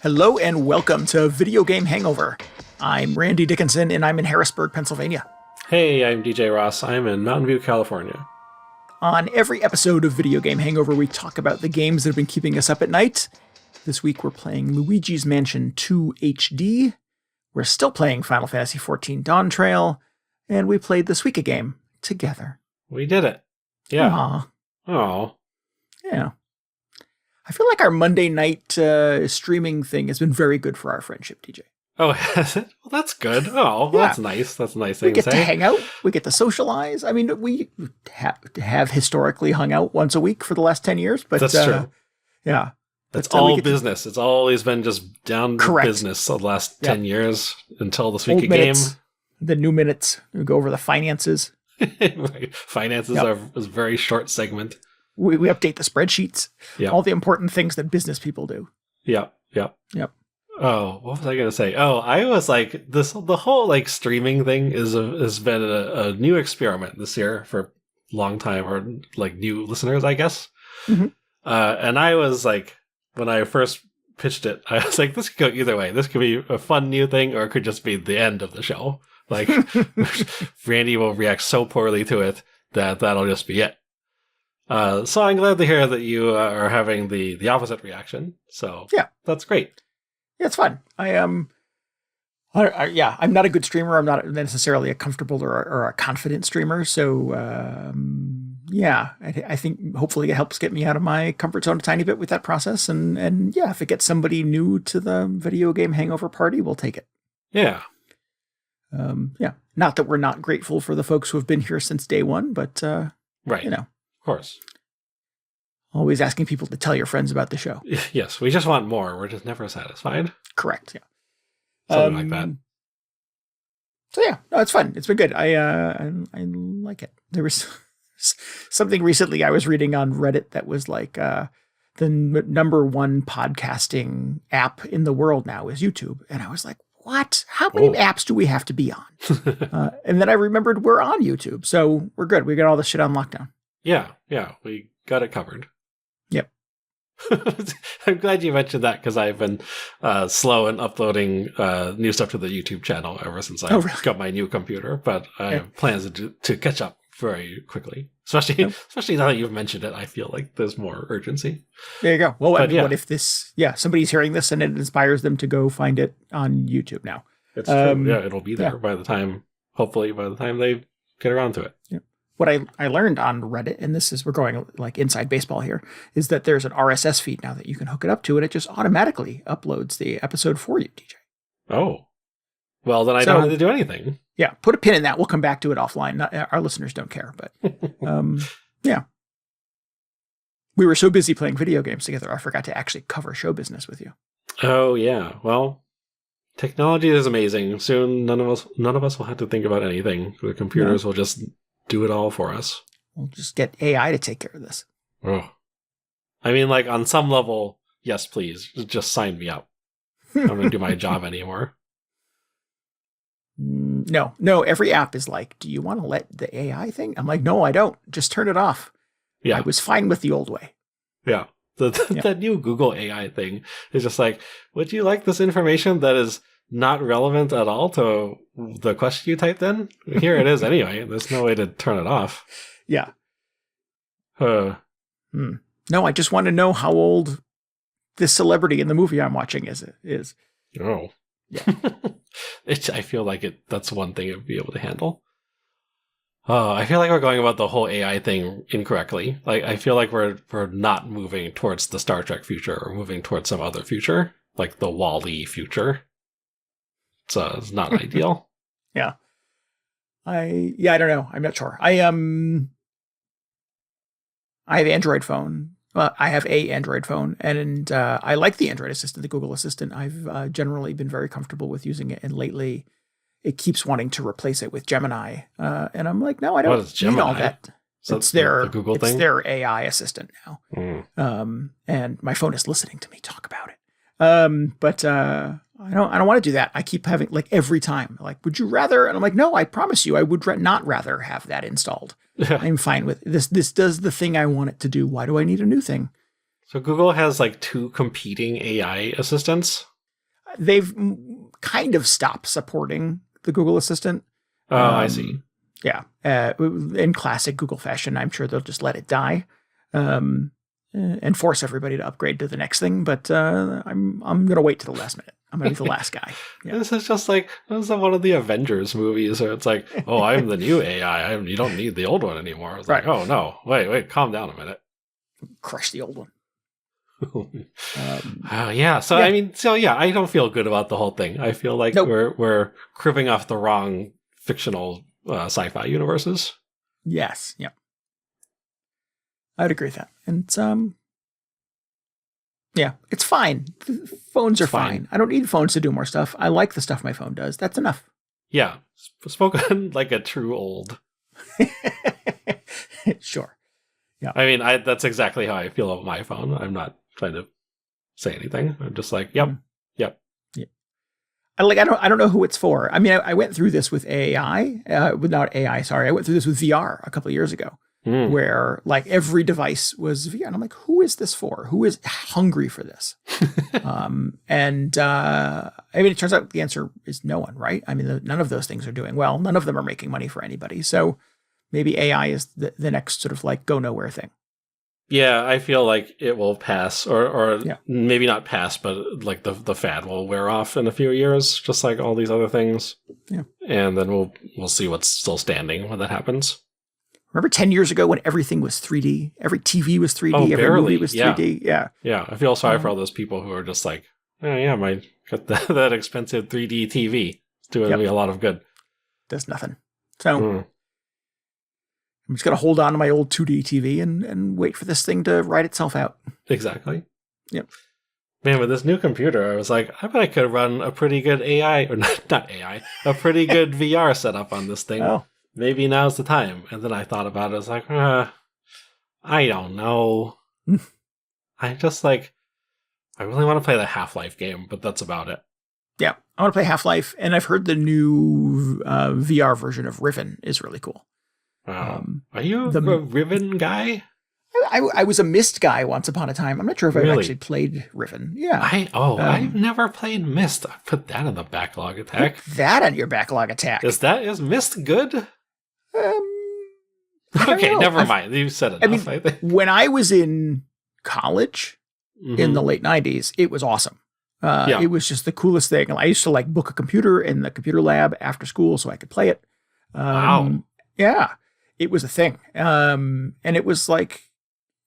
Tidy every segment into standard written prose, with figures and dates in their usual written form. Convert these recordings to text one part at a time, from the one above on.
Hello and welcome to Video Game Hangover. I'm Randy Dickinson and I'm in Harrisburg, Pennsylvania. Hey, I'm DJ Ross. I'm in Mountain View, California. On every episode of Video Game Hangover, we talk about the games that have been keeping us up at night. This week we're playing Luigi's Mansion 2 HD. We're still playing Final Fantasy XIV Dawntrail. And we played the Suika Game together. We did it. Yeah. Aww. Oh. Yeah. I feel like our Monday night streaming thing has been very good for our friendship, DJ. Oh, has it? Well, that's good. Oh, well, that's nice. That's a nice thing to say. We get to say. hang out. We get to socialize. I mean, we have historically hung out once a week for the last 10 years. But that's true. Yeah. It's all business. It's always been just down to business the last 10 years until the Suika Game. The new minutes. We go over the finances. Finances are a very short segment. We update the spreadsheets. Yeah. All the important things that business people do. Yep. Oh, what was I going to say? Oh, I was like, the whole like streaming thing has been a new experiment this year for a long time, or like new listeners, I guess. Mm-hmm. And I was like, when I first pitched it, I was like, this could go either way. This could be a fun new thing, or it could just be the end of the show. Like, Randy will react so poorly to it that that'll just be it. So I'm glad to hear that you are having the opposite reaction. So yeah, that's great. Yeah, it's fun. I'm not a good streamer. I'm not necessarily a comfortable or a confident streamer. So I think hopefully it helps get me out of my comfort zone a tiny bit with that process. And yeah, if it gets somebody new to the Video Game Hangover party, we'll take it. Yeah. Not that we're not grateful for the folks who have been here since day one, but right. Of course. Always asking people to tell your friends about the show. Yes, we just want more. We're just never satisfied. Correct. Yeah. Something like that. So yeah, no, it's fun. It's been good. I like it. There was something recently I was reading on Reddit that was like the number one podcasting app in the world now is YouTube, and I was like, what? How many apps do we have to be on? And then I remembered we're on YouTube, so we're good. We got all this shit on lockdown. Yeah, we got it covered. Yep. I'm glad you mentioned that, because I've been slow in uploading new stuff to the YouTube channel ever since I got my new computer, but I have plans to catch up very quickly. Especially now that you've mentioned it, I feel like there's more urgency. There you go. Well, what if this, somebody's hearing this and it inspires them to go find it on YouTube now? It's true. Yeah, it'll be there hopefully by the time they get around to it. Yeah. What I learned on Reddit, and we're going like inside baseball here, is that there's an RSS feed now that you can hook it up to, and it just automatically uploads the episode for you, DJ. Oh. Well, then I don't have to do anything. Yeah, put a pin in that. We'll come back to it offline. Our listeners don't care, but yeah. We were so busy playing video games together, I forgot to actually cover show business with you. Oh, yeah. Well, technology is amazing. Soon, none of us will have to think about anything. The computers will just do it all for us. We'll just get AI to take care of this. Oh. I mean, like, on some level, yes, please. Just sign me up. I'm going to do my job anymore. No, every app is like, do you want to let the AI thing? I'm like, no, I don't. Just turn it off. Yeah. I was fine with the old way. Yeah. The new Google AI thing is just like, would you like this information that is not relevant at all to the question you typed in? Here it is anyway. There's no way to turn it off. Yeah. No, I just want to know how old this celebrity in the movie I'm watching is. Oh. Yeah. I feel like that's one thing it would be able to handle. I feel like we're going about the whole AI thing incorrectly. Like, I feel like we're not moving towards the Star Trek future. We're moving towards some other future, like the Wall-E future. So it's not ideal. Yeah. I don't know. I'm not sure. I have Android phone. Well, I have a Android phone, and I like the Android Assistant, the Google Assistant. I've generally been very comfortable with using it, and lately it keeps wanting to replace it with Gemini. And I'm like, no, I don't need all that. So it's their Google thing? It's their AI assistant now. Mm. And my phone is listening to me talk about it. But I don't want to do that. I keep having, like, every time, like, would you rather? And I'm like, no, I promise you, I would not rather have that installed. I'm fine with this. This does the thing I want it to do. Why do I need a new thing? So Google has like two competing AI assistants. they've kind of stopped supporting the Google Assistant. Oh, I see. Yeah. In classic Google fashion, I'm sure they'll just let it die. And force everybody to upgrade to the next thing, but I'm going to wait to the last minute. I'm going to be the last guy. Yeah. This is just like this is one of the Avengers movies where it's like, oh, I'm the new AI. You don't need the old one anymore. It's like, oh no, wait, calm down a minute. Crush the old one. Yeah. So I mean, I don't feel good about the whole thing. I feel like we're cribbing off the wrong fictional sci-fi universes. Yes. Yeah. I'd agree with that. And it's fine. Phones are fine. I don't need phones to do more stuff. I like the stuff my phone does. That's enough. Yeah. Spoken like a true old. Sure. Yeah. I mean, that's exactly how I feel about my phone. I'm not trying to say anything. I'm just like, yep. Yeah. I don't know who it's for. I mean, I went through this with AI, not AI, sorry. I went through this with VR a couple of years ago. Where like every device was VR. And I'm like, who is this for? Who is hungry for this? I mean, it turns out the answer is no one, right? I mean, none of those things are doing well. None of them are making money for anybody. So maybe AI is the next sort of like go nowhere thing. Yeah, I feel like it will pass or maybe not pass, but like the fad will wear off in a few years, just like all these other things. Yeah. And then we'll see what's still standing when that happens. Remember 10 years ago when everything was 3D? Every TV was 3D. Every movie was 3D. Yeah. Yeah. I feel sorry for all those people who are just like, oh, yeah, got that expensive 3D TV. It's doing me a lot of good. Does nothing. So I'm just going to hold on to my old 2D TV and wait for this thing to write itself out. Exactly. Yep. Man, with this new computer, I was like, I bet I could run a pretty good AI, or not AI, a pretty good VR setup on this thing. Oh. Maybe now's the time. And then I thought about it. I was like, I don't know. I just I really want to play the Half-Life game, but that's about it. Yeah, I want to play Half-Life, and I've heard the new VR version of Riven is really cool. Are you a Riven guy? I was a Myst guy once upon a time. I'm not sure if I actually played Riven. Yeah. I've never played Myst. I put that on the backlog attack. Put that on your backlog attack. Is Myst good? Okay, never mind. You said enough. I think. When I was in college in the late 90s, it was awesome. It was just the coolest thing. I used to book a computer in the computer lab after school so I could play it. Wow. Yeah, it was a thing. And it was like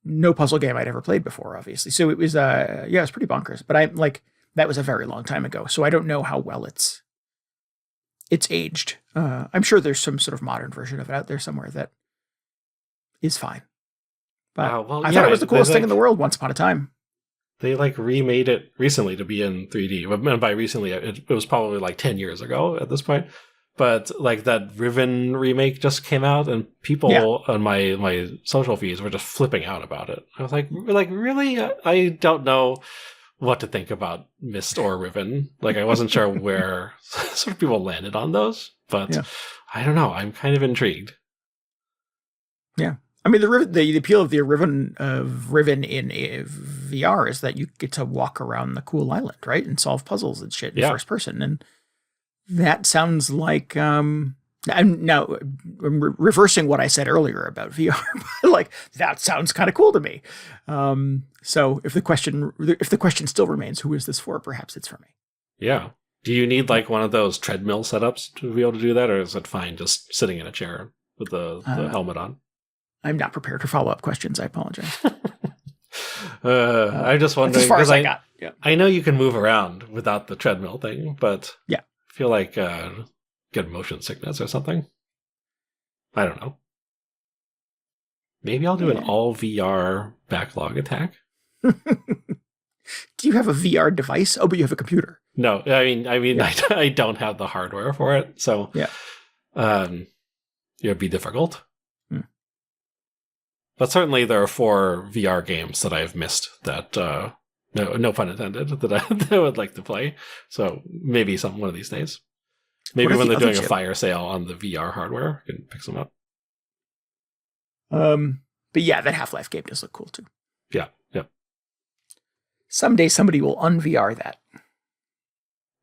no puzzle game I'd ever played before, obviously. So it was, it was pretty bonkers. But that was a very long time ago. So I don't know how well it's aged. I'm sure there's some sort of modern version of it out there somewhere that is fine. But I thought it was the coolest thing in the world once upon a time. They remade it recently to be in 3D. And by recently, it was probably 10 years ago at this point. But that Riven remake just came out, and people on my social feeds were just flipping out about it. I was like, really? I don't know what to think about Myst or Riven. I wasn't sure where sort of people landed on those, but I don't know. I'm kind of intrigued. Yeah. I mean, the appeal of the Riven in VR is that you get to walk around the cool island, right? And solve puzzles and shit in first person. And that sounds like, I'm now reversing what I said earlier about VR, but that sounds kind of cool to me. So if the question still remains, who is this for? Perhaps it's for me. Yeah. Do you need one of those treadmill setups to be able to do that, or is it fine just sitting in a chair with the helmet on? I'm not prepared for follow-up questions. I apologize. I'm just wondering. As far as I got. Yeah. I know you can move around without the treadmill thing, but I feel like get motion sickness or something. I don't know. Maybe I'll do an all VR backlog attack. Do you have a VR device? Oh, but you have a computer. No, I mean, I don't have the hardware for it, so it'd be difficult. But certainly there are 4 VR games that I've missed that, no pun intended, that I would like to play. So maybe one of these days. Maybe when they're doing a fire sale on the VR hardware, I can pick some up. But yeah, that Half-Life game does look cool too. Yeah, yep. Someday somebody will un-VR that.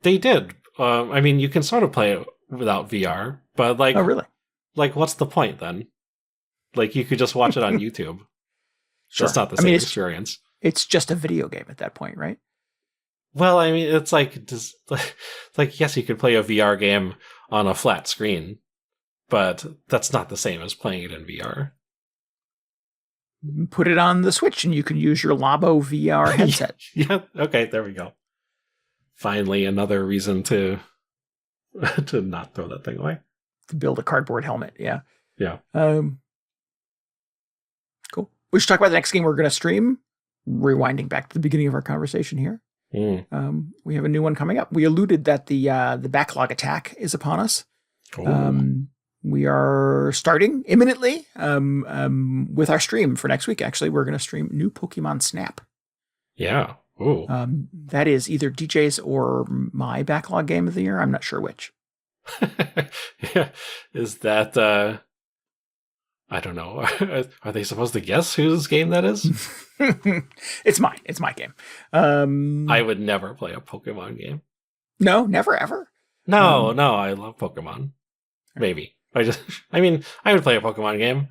They did. I mean, you can sort of play it without VR, but like, Oh, really? like, what's the point then? Like, you could just watch it on YouTube. Sure. That's not the same experience. It's just a video game at that point, right? Well, I mean, it's like, like, yes, you could play a VR game on a flat screen, but that's not the same as playing it in VR. Put it on the Switch and you can use your Labo VR headset. Yeah, okay, there we go. Finally, another reason to not throw that thing away. To build a cardboard helmet, yeah. Yeah. Cool. We should talk about the next game we're going to stream. Rewinding back to the beginning of our conversation here. We have a new one coming up. We alluded that the backlog attack is upon us. We are starting imminently with our stream for next week. Actually, we're going to stream new Pokemon Snap. Yeah. Ooh. That is either DJ's or my backlog game of the year. I'm not sure which. Yeah. Is that I don't know. Are they supposed to guess whose game that is? It's mine. It's my game. I would never play a Pokemon game. No, never ever. No, I love Pokemon. Maybe. I mean, I would play a Pokemon game.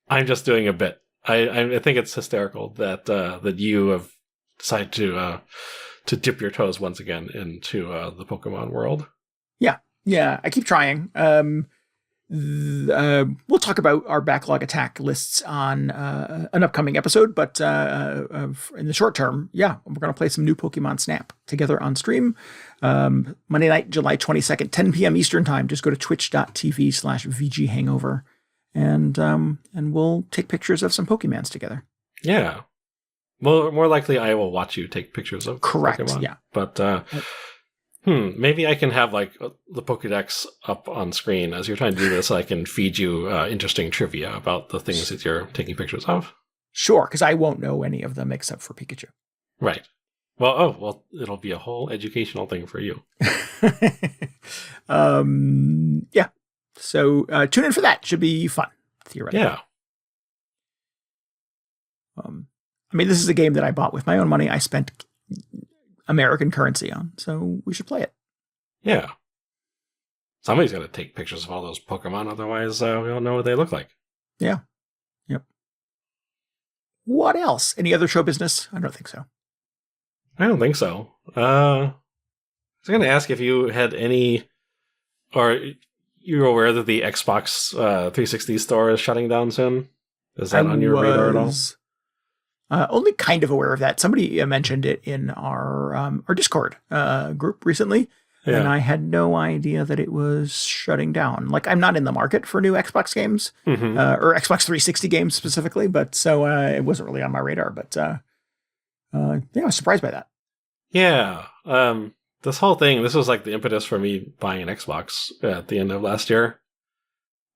I'm just doing a bit. I think it's hysterical that that you have decided to dip your toes once again into the Pokemon world. Yeah. I keep trying. We'll talk about our backlog attack lists on an upcoming episode, but in the short term, we're going to play some new Pokemon Snap together on stream. Monday night, July 22nd, 10 p.m. Eastern time. Just go to twitch.tv/VGHangover and we'll take pictures of some Pokemons together. Yeah. Well, more likely I will watch you take pictures of Pokemon. Yeah. But maybe I can have like the Pokédex up on screen as you're trying to do this. So I can feed you interesting trivia about the things that you're taking pictures of. Sure, because I won't know any of them except for Pikachu. Right. Well, it'll be a whole educational thing for you. Yeah. So tune in for that. Should be fun, theoretically. Yeah. I mean, this is a game that I bought with my own money. I spent American currency on, so we should play it. Yeah. Somebody's got to take pictures of all those Pokemon, otherwise we don't know what they look like. Yeah. Yep. What else? Any other show business? I don't think so. I don't think so. I was going to ask if you had any, or you were aware that the Xbox 360 store is shutting down soon? Is that on your radar at all? Only kind of aware of that. Somebody mentioned it in our Discord group recently, and I had no idea that it was shutting down. Like, I'm not in the market for new Xbox games, or Xbox 360 games specifically, but so it wasn't really on my radar. But I was surprised by that. Yeah, this whole thing. This was like the impetus for me buying an Xbox at the end of last year,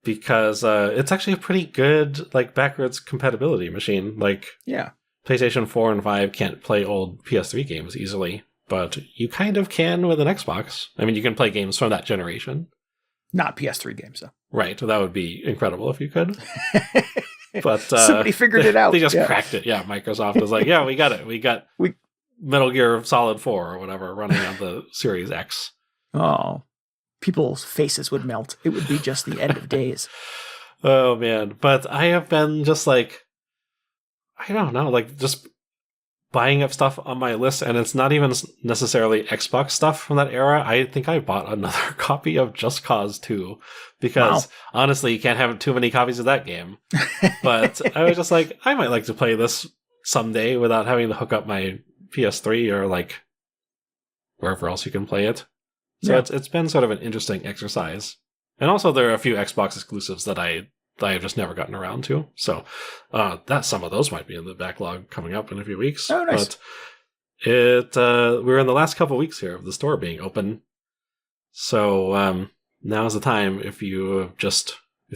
because it's actually a pretty good like backwards compatibility machine. Like, PlayStation 4 and 5 can't play old PS3 games easily, but you kind of can with an Xbox. I mean, you can play games from that generation. Not PS3 games, though. Right. That would be incredible if you could. But somebody figured it out. They just cracked it. Yeah, Microsoft was like, yeah, we got it. We got Metal Gear Solid 4 or whatever running on the Series X. Oh, people's faces would melt. It would be just the end of days. Oh, man. But I have been just like, I don't know, like just buying up stuff on my list, and it's not even necessarily Xbox stuff from that era. I think I bought another copy of Just Cause 2 because honestly, you can't have too many copies of that game. But I was just like, I might like to play this someday without having to hook up my PS3 or like wherever else you can play it. So it's been sort of an interesting exercise. And also there are a few Xbox exclusives that I've just never gotten around to. So that some of those might be in the backlog coming up in a few weeks. Oh, nice. But we're in the last couple of weeks here of the store being open. So now's the time if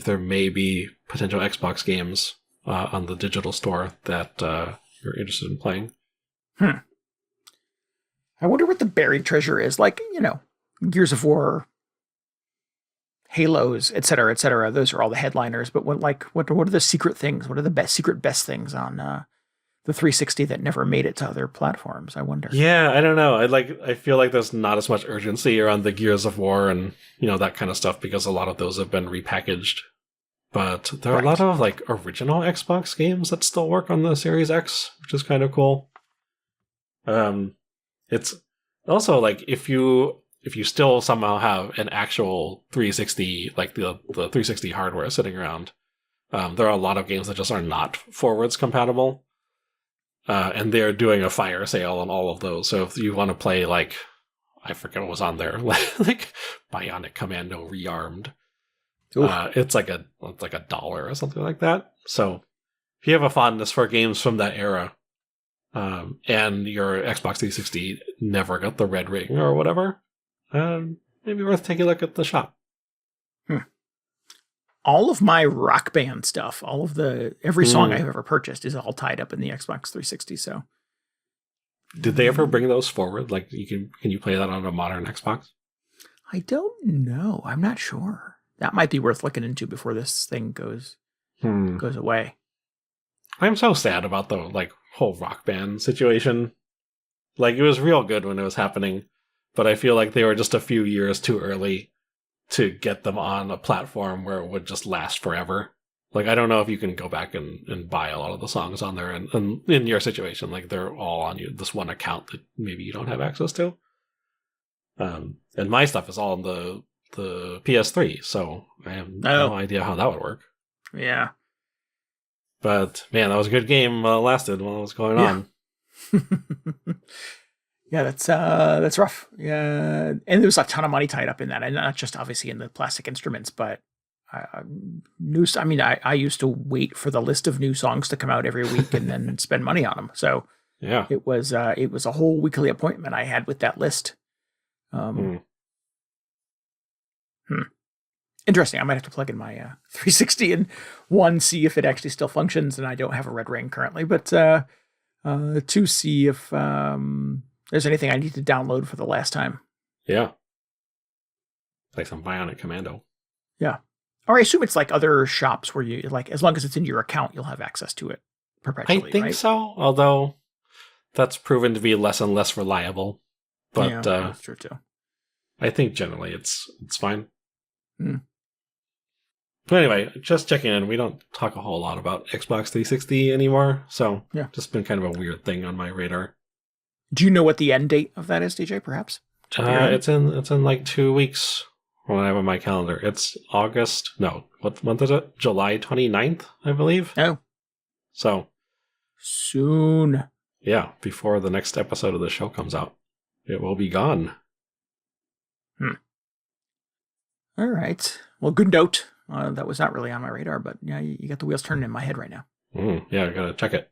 there may be potential Xbox games on the digital store that you're interested in playing. I wonder what the buried treasure is. Like, Gears of War, Halos, et cetera, those are all the headliners. But what are the secret things? What are the best things on the 360 that never made it to other platforms. I wonder. Yeah, I don't know. I feel like there's not as much urgency around the Gears of War and that kind of stuff because a lot of those have been repackaged. But there are a lot of like original Xbox games that still work on the Series X, which is kind of cool. It's also like if you still somehow have an actual 360, like the 360 hardware sitting around, there are a lot of games that just are not forwards compatible. And they're doing a fire sale on all of those. So if you want to play like, I forget what was on there, like Bionic Commando Rearmed, it's like $1 or something like that. So if you have a fondness for games from that era, and your Xbox 360 never got the red ring or whatever, maybe worth taking a look at the shop. All of my Rock Band stuff, every song I've ever purchased is all tied up in the Xbox 360. So, did they ever bring those forward? Like, can you play that on a modern Xbox? I don't know. I'm not sure. That might be worth looking into before this thing goes away. I'm so sad about the whole Rock Band situation. Like, it was real good when it was happening, but I feel like they were just a few years too early to get them on a platform where it would just last forever. Like, I don't know if you can go back and buy a lot of the songs on there, and in your situation, like, they're all on this one account that maybe you don't have access to. And my stuff is all on the PS3, so I have no idea how that would work. Yeah. But, man, that was a good game while it lasted, while it was going on. Yeah, that's rough. Yeah, and there was a ton of money tied up in that, and not just obviously in the plastic instruments, but news. I mean, I used to wait for the list of new songs to come out every week and then spend money on them. So yeah, it was a whole weekly appointment I had with that list. Interesting. I might have to plug in my 360 and see if it actually still functions, and I don't have a red ring currently, but to see if there's anything I need to download for the last time. Yeah. Like some Bionic Commando. Yeah. Or I assume it's like other shops where you, like, as long as it's in your account, you'll have access to it perpetually. I think so, although that's proven to be less and less reliable. But yeah, that's true too. I think generally it's fine. But anyway, just checking in. We don't talk a whole lot about Xbox 360 anymore, so yeah, just been kind of a weird thing on my radar. Do you know what the end date of that is, DJ? Perhaps it's in like 2 weeks. When I have on my calendar, it's August. No, what month is it? July 29th, I believe. Oh, so soon. Yeah, before the next episode of the show comes out, it will be gone. All right. Well, good note. That was not really on my radar, but yeah, you got the wheels turning in my head right now. Yeah, I gotta check it.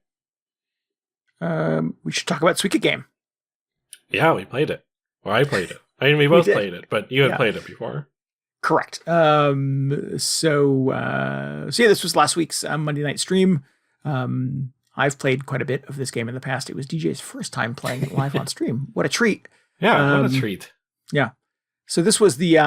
We should talk about Suika Game. Yeah, we played it. Or I played it. I mean, we both played it, but you had played it before. Correct. So yeah, this was last week's Monday night stream. I've played quite a bit of this game in the past. It was DJ's first time playing it live on stream. What a treat. Yeah, what a treat. Yeah. So this was the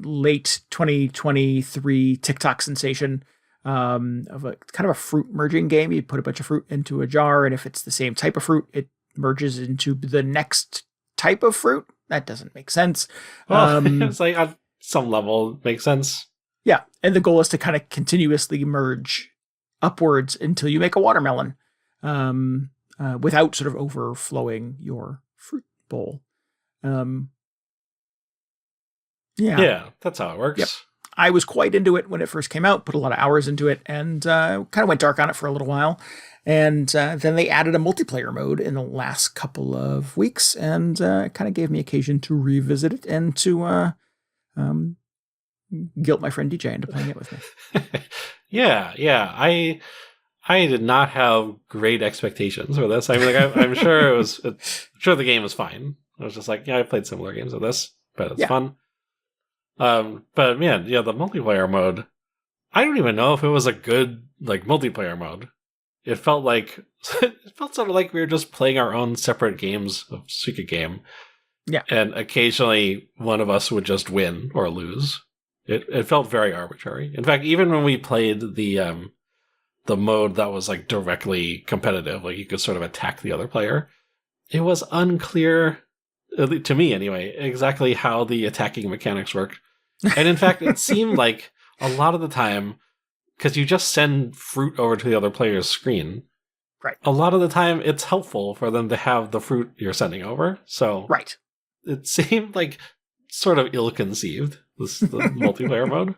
late 2023 TikTok sensation of a kind of a fruit merging game. You put a bunch of fruit into a jar, and if it's the same type of fruit, it merges into the next type of fruit. That doesn't make sense. Well, it's like at some level it makes sense. Yeah, and the goal is to kind of continuously merge upwards until you make a watermelon without sort of overflowing your fruit bowl. Yeah, that's how it works. Yep. I was quite into it when it first came out, put a lot of hours into it, and kind of went dark on it for a little while. And then they added a multiplayer mode in the last couple of weeks, and it kind of gave me occasion to revisit it and to guilt my friend DJ into playing it with me. Yeah. I did not have great expectations for this. I mean, like, I'm sure sure the game was fine. I was just like, yeah, I played similar games with this, but it's fun. But man, yeah, the multiplayer mode, I don't even know if it was a good multiplayer mode. It felt sort of like we were just playing our own separate games of Suika Game. Yeah. And occasionally one of us would just win or lose. It felt very arbitrary. In fact, even when we played the the mode that was like directly competitive, like you could sort of attack the other player, it was unclear, to me anyway, exactly how the attacking mechanics work. And in fact, it seemed like a lot of the time, because you just send fruit over to the other player's screen, right? A lot of the time, it's helpful for them to have the fruit you're sending over. So right. It seemed like sort of ill-conceived, the multiplayer mode.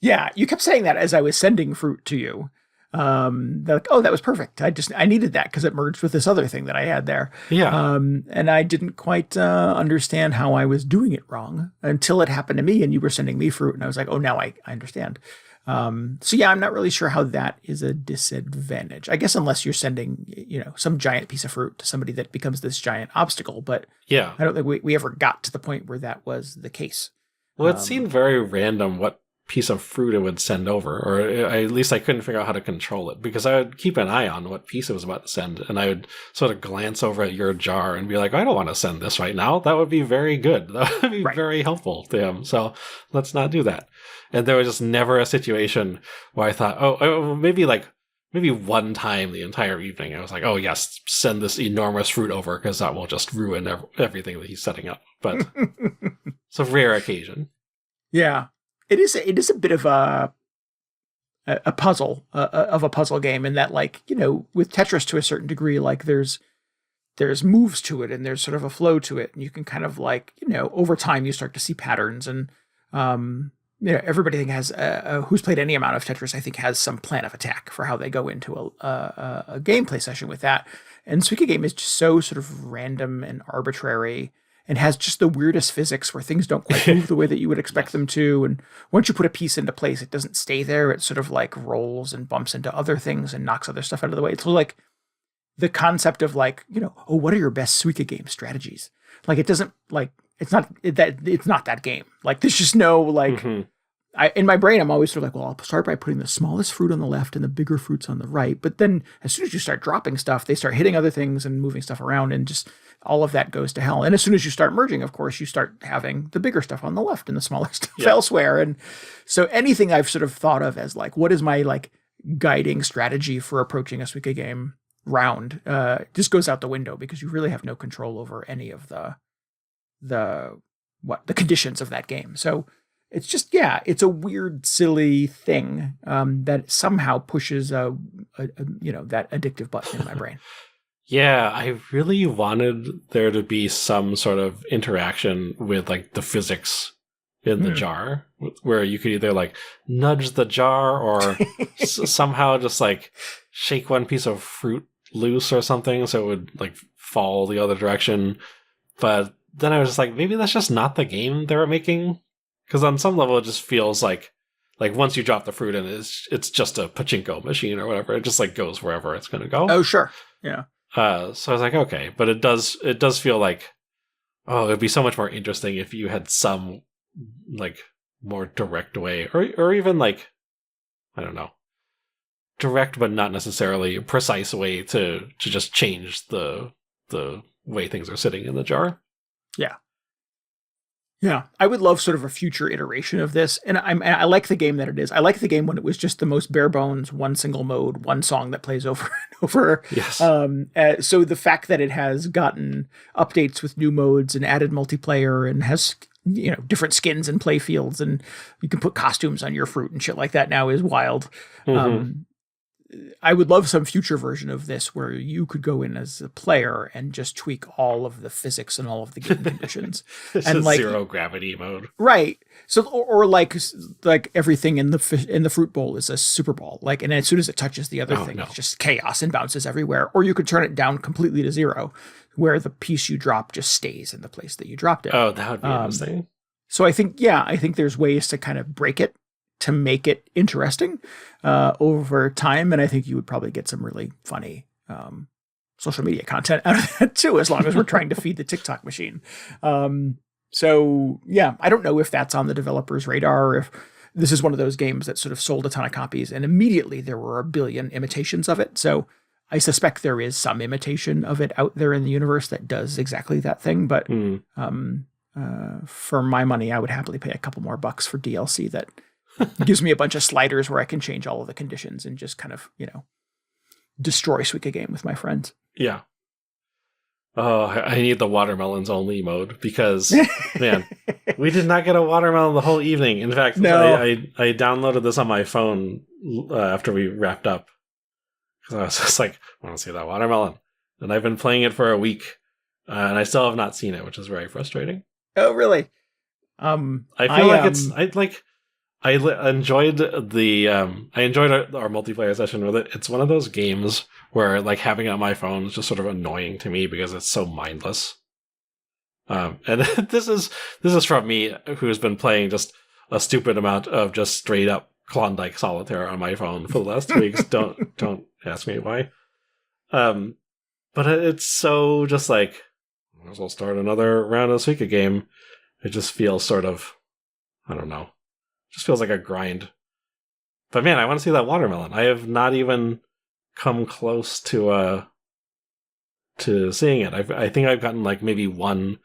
Yeah, you kept saying that as I was sending fruit to you. They're like, oh, that was perfect. I needed that because it merged with this other thing that I had there. Yeah. And I didn't quite understand how I was doing it wrong until it happened to me and you were sending me fruit. And I was like, oh, now I understand. So yeah, I'm not really sure how that is a disadvantage. I guess unless you're sending, some giant piece of fruit to somebody that becomes this giant obstacle. But yeah, I don't think we ever got to the point where that was the case. Well, it seemed very random what piece of fruit it would send over, or at least I couldn't figure out how to control it, because I would keep an eye on what piece it was about to send, and I would sort of glance over at your jar and be like, I don't want to send this right now. That would be very good. That would be very helpful to him. So let's not do that. And there was just never a situation where I thought, maybe one time the entire evening, I was like, oh yes, send this enormous fruit over because that will just ruin everything that he's setting up. But it's a rare occasion. Yeah. It is a bit of a puzzle of a puzzle game in that, like, with Tetris to a certain degree, like there's moves to it and there's sort of a flow to it, and you can kind of like, over time you start to see patterns, and everybody has who's played any amount of Tetris, I think, has some plan of attack for how they go into a gameplay session with that. And Suika Game is just so sort of random and arbitrary, and has just the weirdest physics where things don't quite move the way that you would expect them to. And once you put a piece into place, it doesn't stay there. It sort of like rolls and bumps into other things and knocks other stuff out of the way. It's like the concept of like, what are your best Suika Game strategies? Like, it doesn't, like, it's not that game. Like, there's just no, like, in my brain, I'm always sort of like, well, I'll start by putting the smallest fruit on the left and the bigger fruits on the right. But then as soon as you start dropping stuff, they start hitting other things and moving stuff around, and just all of that goes to hell. And as soon as you start merging, of course, you start having the bigger stuff on the left and the smaller stuff elsewhere. And so anything I've sort of thought of as like, what is my like guiding strategy for approaching a Suika Game round, just goes out the window, because you really have no control over any of the conditions of that game. So it's just, it's a weird, silly thing that somehow pushes that addictive button in my brain. Yeah, I really wanted there to be some sort of interaction with like the physics in the jar, where you could either like nudge the jar or somehow just like shake one piece of fruit loose or something so it would like fall the other direction. But then I was just like, maybe that's just not the game they were making. Because on some level, it just feels like once you drop the fruit in, it's just a pachinko machine or whatever. It just like goes wherever it's going to go. Oh, sure. Yeah. So I was like, okay, but it does feel like, it'd be so much more interesting if you had some like more direct way, or even like, I don't know, direct but not necessarily precise way to just change the way things are sitting in the jar. Yeah. Yeah, I would love sort of a future iteration of this. And I like the game that it is. I like the game when it was just the most bare bones, one single mode, one song that plays over and over. Yes. So the fact that it has gotten updates with new modes and added multiplayer and has, different skins and play fields, and you can put costumes on your fruit and shit like that now is wild. I would love some future version of this where you could go in as a player and just tweak all of the physics and all of the game conditions. And like zero gravity mode. Right. So, or like everything in the fruit bowl is a super ball. Like, and as soon as it touches the other thing, it's just chaos and bounces everywhere. Or you could turn it down completely to zero, where the piece you drop just stays in the place that you dropped it. Oh, that would be interesting. So I think there's ways to kind of break it to make it interesting over time. And I think you would probably get some really funny social media content out of that too, as long as we're trying to feed the TikTok machine. So yeah, I don't know if that's on the developer's radar, or if this is one of those games that sort of sold a ton of copies and immediately there were a billion imitations of it. So I suspect there is some imitation of it out there in the universe that does exactly that thing. But for my money, I would happily pay a couple more bucks for DLC that It gives me a bunch of sliders where I can change all of the conditions and just kind of, destroy Suika Game with my friends. Yeah. Oh, I need the watermelons only mode because, man, we did not get a watermelon the whole evening. In fact, No. I downloaded this on my phone after we wrapped up. Because I was just like, I want to see that watermelon. And I've been playing it for a week, and I still have not seen it, which is very frustrating. Oh, really? I feel I enjoyed our multiplayer session with it. It's one of those games where like having it on my phone is just sort of annoying to me because it's so mindless. And this is from me, who's been playing just a stupid amount of just straight up Klondike Solitaire on my phone for the last 2 weeks. Don't ask me why. But it's so just like, might as well start another round of Suika Game. It just feels sort of, I don't know. Just feels like a grind. But man, I want to see that watermelon. I have not even come close to seeing it. I think I've gotten like maybe one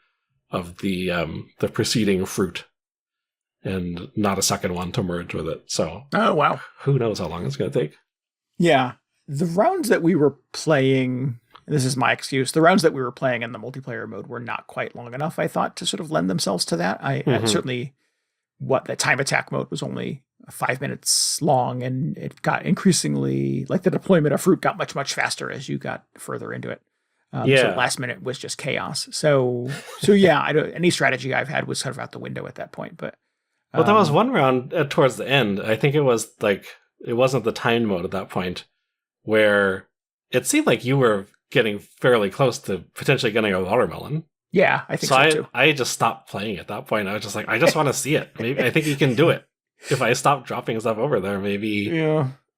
of the preceding fruit, and not a second one to merge with it. So, oh wow, who knows how long it's going to take? Yeah, the rounds that we were playing. This is my excuse. The rounds that we were playing in the multiplayer mode were not quite long enough, I thought, to sort of lend themselves to that. I certainly. The time attack mode was only 5 minutes long, and it got increasingly like the deployment of fruit got much, much faster as you got further into it. So last minute was just chaos. So yeah, any strategy I've had was sort of out the window at that point. But well, that was one round towards the end. I think it was like it wasn't the timed mode at that point, where it seemed like you were getting fairly close to potentially getting a watermelon. Yeah, I think so too. I just stopped playing at that point. I was just like, I just want to see it. Maybe I think you can do it. If I stop dropping stuff over there, maybe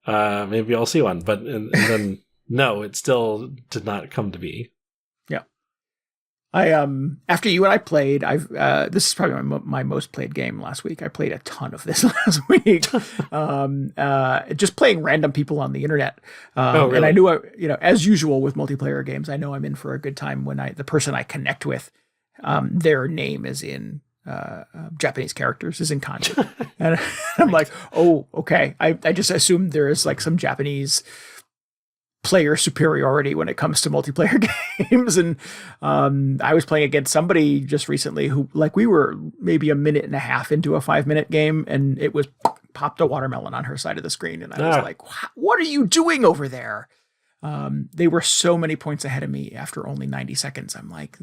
maybe I'll see one. But and then no, it still did not come to be. Yeah, I after you and I played, this is probably my most played game last week. I played a ton of this last week. Just playing random people on the internet. Really? And I knew as usual with multiplayer games, I know I'm in for a good time when the person I connect with, their name is in Japanese characters, is in kanji. And I'm like, oh, okay. I just assumed there is like some Japanese player superiority when it comes to multiplayer games. And I was playing against somebody just recently who, like, we were maybe a minute and a half into a 5-minute game, and it was popped a watermelon on her side of the screen. And I was like, what are you doing over there? They were so many points ahead of me after only 90 seconds. I'm like,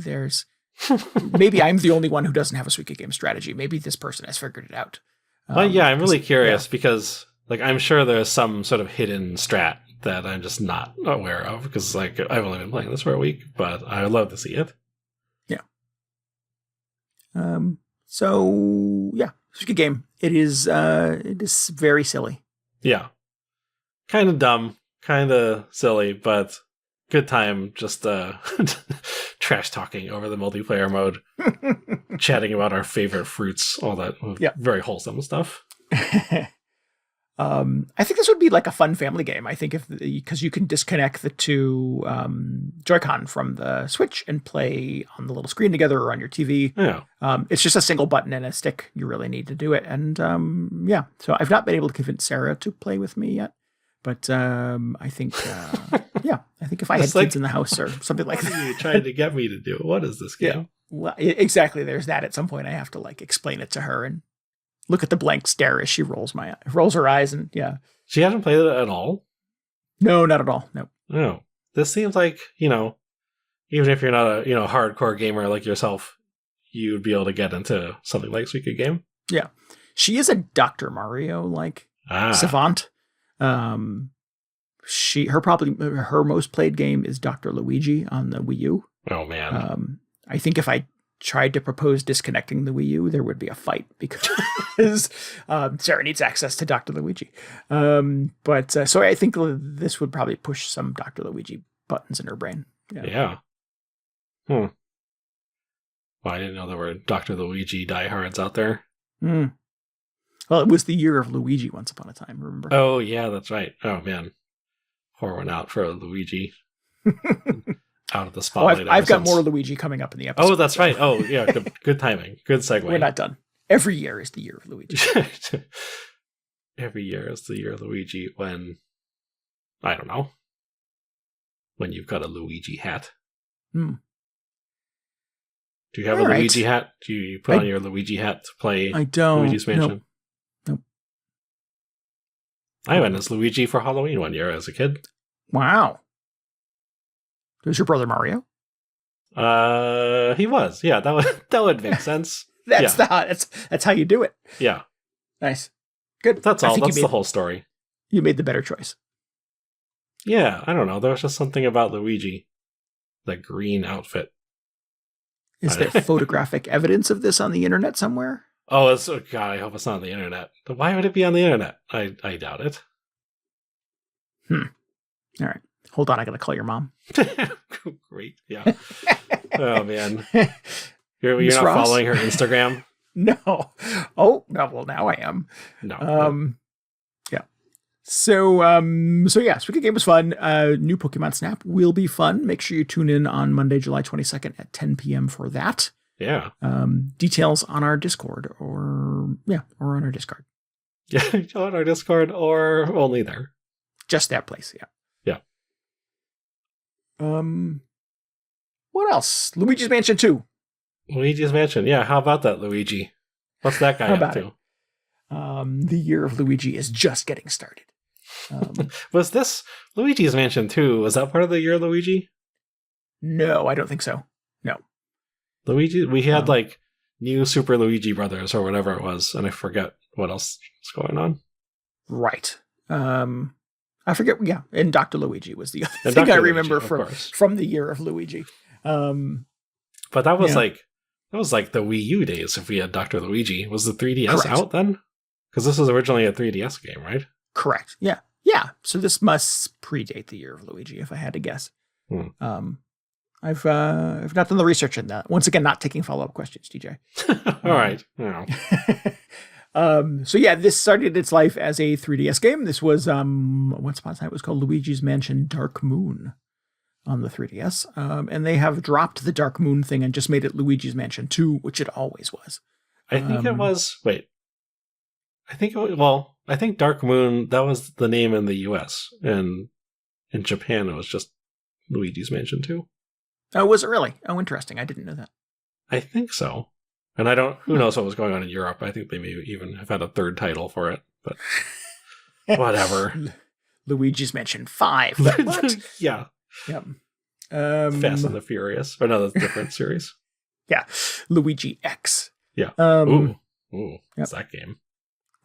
maybe I'm the only one who doesn't have a Suika Game strategy. Maybe this person has figured it out. Well, yeah, I'm really curious because like, I'm sure there's some sort of hidden strat that I'm just not aware of because like I've only been playing this for a week, but I would love to see it. Yeah. So yeah, Suika Game. It is very silly. Yeah. Kind of dumb, kind of silly, but good time just trash talking over the multiplayer mode, chatting about our favorite fruits, all that very wholesome stuff. I think this would be like a fun family game. I think because you can disconnect the two Joy-Con from the Switch and play on the little screen together or on your TV. Yeah. It's just a single button and a stick. You really need to do it. And so I've not been able to convince Sarah to play with me yet. But I think, I think if I had kids in the house or something like that. What are you trying to get me to do? What is this game? Yeah. Well, exactly. There's that. At some point I have to like explain it to her and look at the blank stare as she rolls her eyes, and She hasn't played it at all? No, not at all. No. No. This seems like, even if you're not a, hardcore gamer like yourself, you'd be able to get into something like Suika Game. Yeah. She is a Dr. Mario like savant. Her most played game is Dr. Luigi on the Wii U. Oh man. I think if I tried to propose disconnecting the Wii U, there would be a fight because Sarah needs access to Dr. Luigi. So I think this would probably push some Dr. Luigi buttons in her brain. Yeah. Well, I didn't know there were Dr. Luigi diehards out there. Mm. Well, it was the year of Luigi once upon a time, remember? Oh, yeah, that's right. Oh, man. Pour one out for Luigi. Out of the spotlight. I've got more Luigi coming up in the episode. Oh, that's right. Oh, yeah. Good timing. Good segue. We're not done. Every year is the year of Luigi. every year is the year of Luigi when, I don't know, when you've got a Luigi hat. Hmm. Do you have All a right. Luigi hat? Do you put on your Luigi hat to play I don't. Luigi's Mansion? Nope. I went as Luigi for Halloween one year as a kid. Wow. Was your brother Mario? He was. Yeah, that would make sense. That's how you do it. Yeah. Nice. Good. That's all. That's the whole story. You made the better choice. Yeah, I don't know. There was just something about Luigi. The green outfit. Is there photographic evidence of this on the internet somewhere? Oh, God, I hope it's not on the internet. But why would it be on the internet? I doubt it. All right. Hold on, I gotta call your mom. Great. Yeah. Oh, man. You're Miss not Ross? following her Instagram? No. Oh, no, well, now I am. No. Yeah. So yeah, Suika Game was fun. New Pokemon Snap will be fun. Make sure you tune in on Monday, July 22nd at 10 p.m. for that. Yeah. Details on our Discord or on our Discord. Yeah, on our Discord or only there. Just that place, yeah. Yeah. What else? Luigi's Mansion 2. Luigi's Mansion. Yeah, how about that, Luigi? What's that guy up to? The year of Luigi is just getting started. Was this Luigi's Mansion 2? Was that part of the year of Luigi? No, I don't think so. No. Luigi, we had like new Super Luigi Brothers or whatever it was, and I forget what else was going on. Right. I forget. Yeah, and Dr. Luigi was the other And thing Dr. I Luigi, remember of from the year of Luigi. But that was like the Wii U days. If we had Dr. Luigi, was the 3DS Correct. out then? Because this was originally a 3DS game, right? Correct. Yeah. Yeah. So this must predate the year of Luigi, if I had to guess. I've not done the research in that. Once again, not taking follow-up questions, DJ. All right. Yeah. So yeah, this started its life as a 3DS game. This was once upon a time it was called Luigi's Mansion Dark Moon on the 3DS. And they have dropped the Dark Moon thing and just made it Luigi's Mansion 2, which it always was. I think it was I think Dark Moon, that was the name in the US. And in Japan it was just Luigi's Mansion 2. Oh, was it really? Oh, interesting. I didn't know that. I think so. And who knows what was going on in Europe. I think they may even have had a third title for it, but whatever. Luigi's Mansion 5. What? Yeah. Yep. Fast and the Furious. Or no, that's a different series. Yeah. Luigi X. Yeah. Yep. What's that game?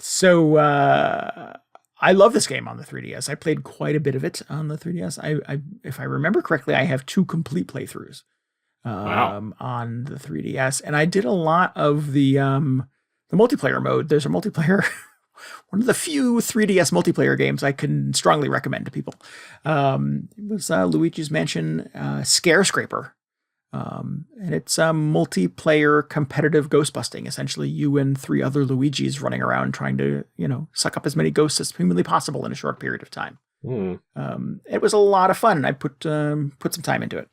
So I love this game on the 3DS. I played quite a bit of it on the 3DS. I if I remember correctly, I have 2 complete playthroughs on the 3DS, and I did a lot of the multiplayer mode. There's a multiplayer, one of the few 3DS multiplayer games I can strongly recommend to people. It was Luigi's Mansion Scare Scraper. And it's a multiplayer competitive ghost busting. Essentially, you and 3 other Luigis running around trying to, suck up as many ghosts as humanly possible in a short period of time. It was a lot of fun. I put some time into it.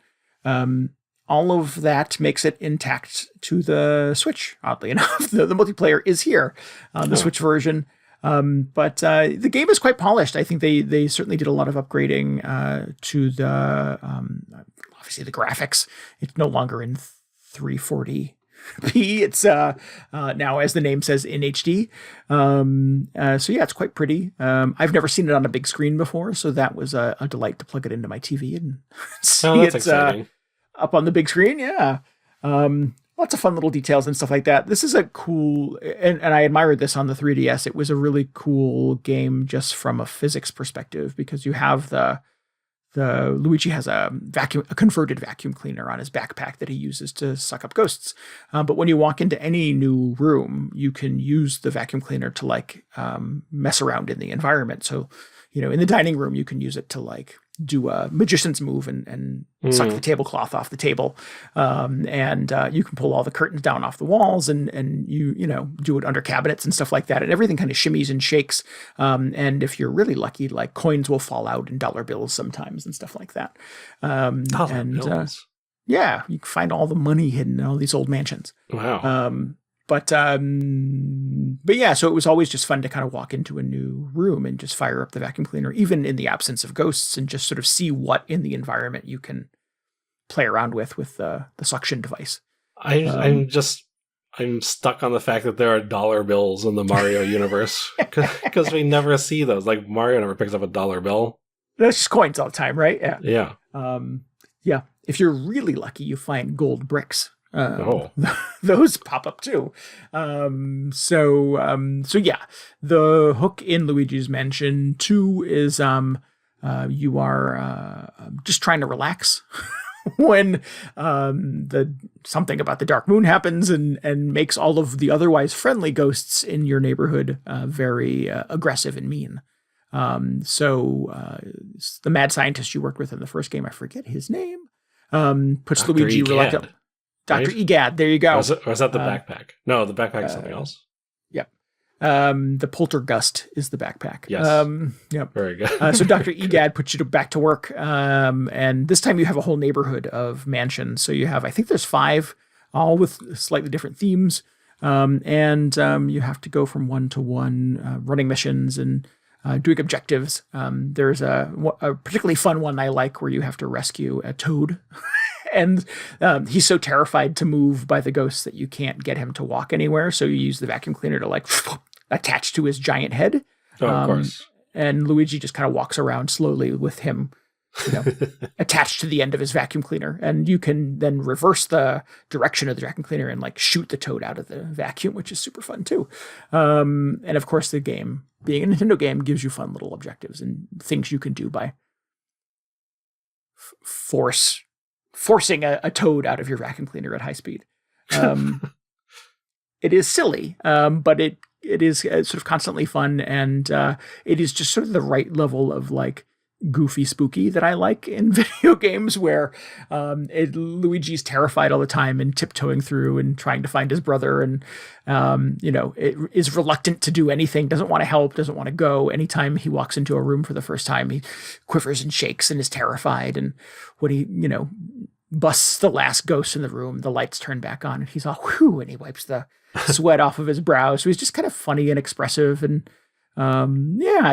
All of that makes it intact to the Switch. Oddly enough, the multiplayer is here on the Switch version. But the game is quite polished. I think they certainly did a lot of upgrading to the obviously the graphics. It's no longer in 340p. It's now, as the name says, in HD. So yeah, it's quite pretty. I've never seen it on a big screen before, so that was a delight to plug it into my TV and see it's exciting. Up on the big screen. Yeah. Lots of fun little details and stuff like that. This is a cool, and I admired this on the 3DS. It was a really cool game just from a physics perspective, because you have the Luigi has a converted vacuum cleaner on his backpack that he uses to suck up ghosts. But when you walk into any new room, you can use the vacuum cleaner to mess around in the environment. So, in the dining room, you can use it to do a magician's move and suck the tablecloth off the table. And you can pull all the curtains down off the walls and you do it under cabinets and stuff like that. And everything kind of shimmies and shakes. And if you're really lucky, coins will fall out in dollar bills sometimes and stuff like that. Bills. Yeah, you can find all the money hidden in all these old mansions. Wow. But yeah, so it was always just fun to kind of walk into a new room and just fire up the vacuum cleaner, even in the absence of ghosts, and just sort of see what in the environment you can play around with the suction device. I'm stuck on the fact that there are dollar bills in the Mario universe because we never see those. Like Mario never picks up a dollar bill. That's just coins all the time, right? Yeah. Yeah. Yeah. If you're really lucky, you find gold bricks. Those pop up too. So yeah, the hook in Luigi's Mansion 2 is you are just trying to relax when something about the Dark Moon happens and makes all of the otherwise friendly ghosts in your neighborhood very aggressive and mean. So the mad scientist you worked with in the first game, I forget his name, puts Dr. Luigi reluctant. Dr. Right? Egad, there you go. Or is that the backpack? No, the backpack is something else. Yep. The Poltergust is the backpack. Yes. Yep. Very good. So Dr. Egad puts you back to work. And this time you have a whole neighborhood of mansions. So you have, I think there's 5, all with slightly different themes. And you have to go from one to one, running missions and doing objectives. There's a particularly fun one I like where you have to rescue a toad. And he's so terrified to move by the ghosts that you can't get him to walk anywhere. So you use the vacuum cleaner to like attach to his giant head. Oh, of course. And Luigi just kind of walks around slowly with him, attached to the end of his vacuum cleaner. And you can then reverse the direction of the vacuum cleaner and like shoot the toad out of the vacuum, which is super fun too. And of course the game, being a Nintendo game, gives you fun little objectives and things you can do by forcing a toad out of your vacuum cleaner at high speed. It is silly, but it is sort of constantly fun, and it is just sort of the right level of like goofy spooky that I like in video games where Luigi's terrified all the time and tiptoeing through and trying to find his brother and it is reluctant to do anything, doesn't want to help, doesn't want to go. Anytime he walks into a room for the first time, he quivers and shakes and is terrified. And when he busts the last ghost in the room, the lights turn back on and he's all whew, and he wipes the sweat off of his brow. So he's just kind of funny and expressive and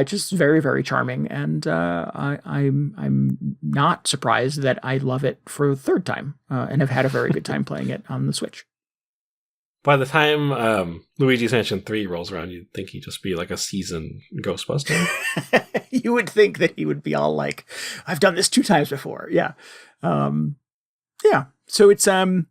just very, very charming. And I'm not surprised that I love it for the third time and have had a very good time playing it on the Switch. By the time Luigi's Mansion 3 rolls around, you'd think he'd just be like a seasoned Ghostbuster. You would think that he would be all like, I've done this 2 times before. Yeah. So it's fun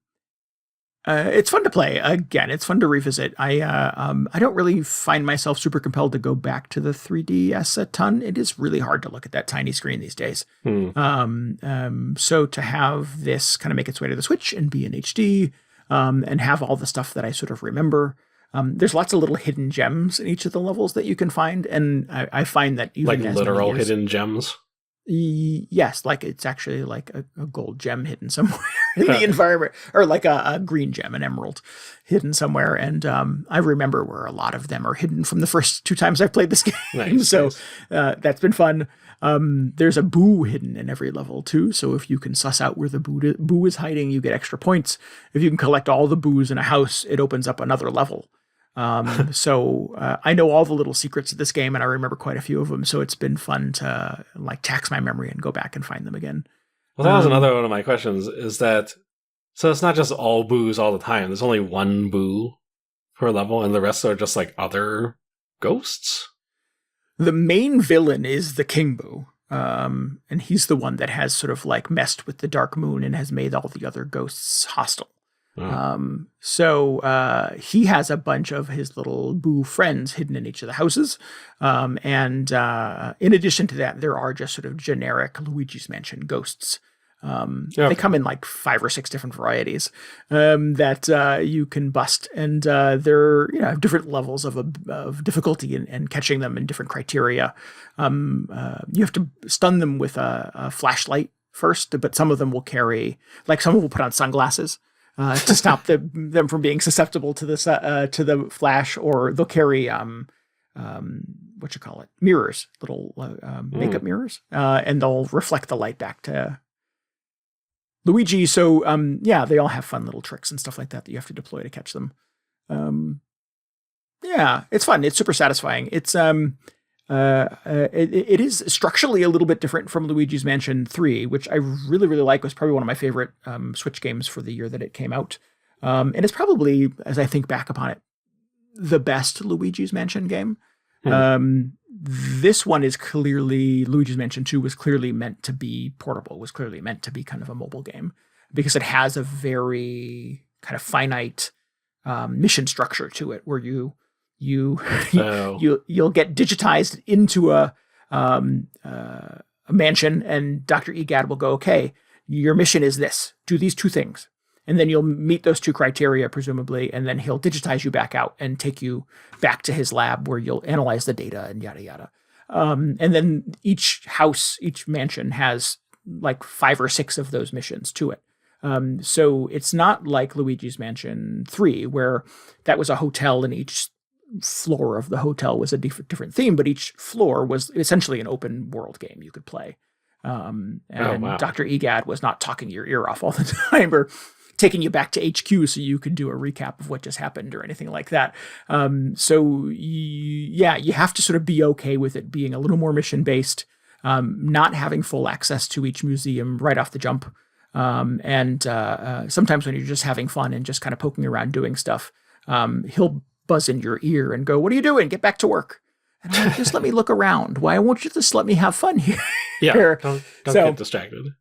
to play. Again, it's fun to revisit. I don't really find myself super compelled to go back to the 3DS a ton. It is really hard to look at that tiny screen these days. So to have this kind of make its way to the Switch and be in HD, and have all the stuff that I sort of remember. There's lots of little hidden gems in each of the levels that you can find. And I find that even like literal hidden gems. Yes, like it's actually like a gold gem hidden somewhere in the environment, or like a green gem, an emerald hidden somewhere. And I remember where a lot of them are hidden from the first 2 times I've played this game. Nice, so that's been fun. There's a boo hidden in every level too. So if you can suss out where the boo is hiding, you get extra points. If you can collect all the boos in a house, it opens up another level. So I know all the little secrets of this game, and I remember quite a few of them. So it's been fun to like tax my memory and go back and find them again. Well, that was another one of my questions. Is that so? It's not just all boos all the time. There's only one boo per level, and the rest are just like other ghosts. The main villain is the King Boo. And he's the one that has sort of like messed with the Dark Moon and has made all the other ghosts hostile. So he has a bunch of his little boo friends hidden in each of the houses. And in addition to that, there are just sort of generic Luigi's Mansion ghosts. They come in like 5 or 6 different varieties that you can bust, and they're have different levels of difficulty and catching them in different criteria. You have to stun them with a flashlight first, but some of them will carry, like some will put on sunglasses to stop them from being susceptible to the flash, or they'll carry mirrors, little makeup mirrors, and they'll reflect the light back to Luigi. So they all have fun little tricks and stuff like that you have to deploy to catch them. Yeah, it's fun. It's super satisfying. It is structurally a little bit different from Luigi's Mansion 3, which I really, really like. Was probably one of my favorite Switch games for the year that it came out. And it's probably, as I think back upon it, the best Luigi's Mansion game. This one is clearly, Luigi's Mansion 2 was clearly meant to be portable, was clearly meant to be kind of a mobile game, because it has a very kind of finite mission structure to it, where you'll get digitized into a mansion, and Dr. Egad will go, okay, your mission is this, do these two things. And then you'll meet those two criteria, presumably, and then he'll digitize you back out and take you back to his lab where you'll analyze the data and yada, yada. And then each house, each mansion has like 5 or 6 of those missions to it. So it's not like Luigi's Mansion 3, where that was a hotel and each floor of the hotel was a different theme, but each floor was essentially an open world game you could play. Dr. Egad was not talking your ear off all the time or taking you back to HQ so you could do a recap of what just happened or anything like that. You have to sort of be okay with it being a little more mission based, not having full access to each museum right off the jump. Sometimes when you're just having fun and just kind of poking around doing stuff, he'll buzz in your ear and go, "What are you doing? Get back to work." And I'm like, just let me look around. Why won't you just let me have fun here? Yeah, don't get distracted.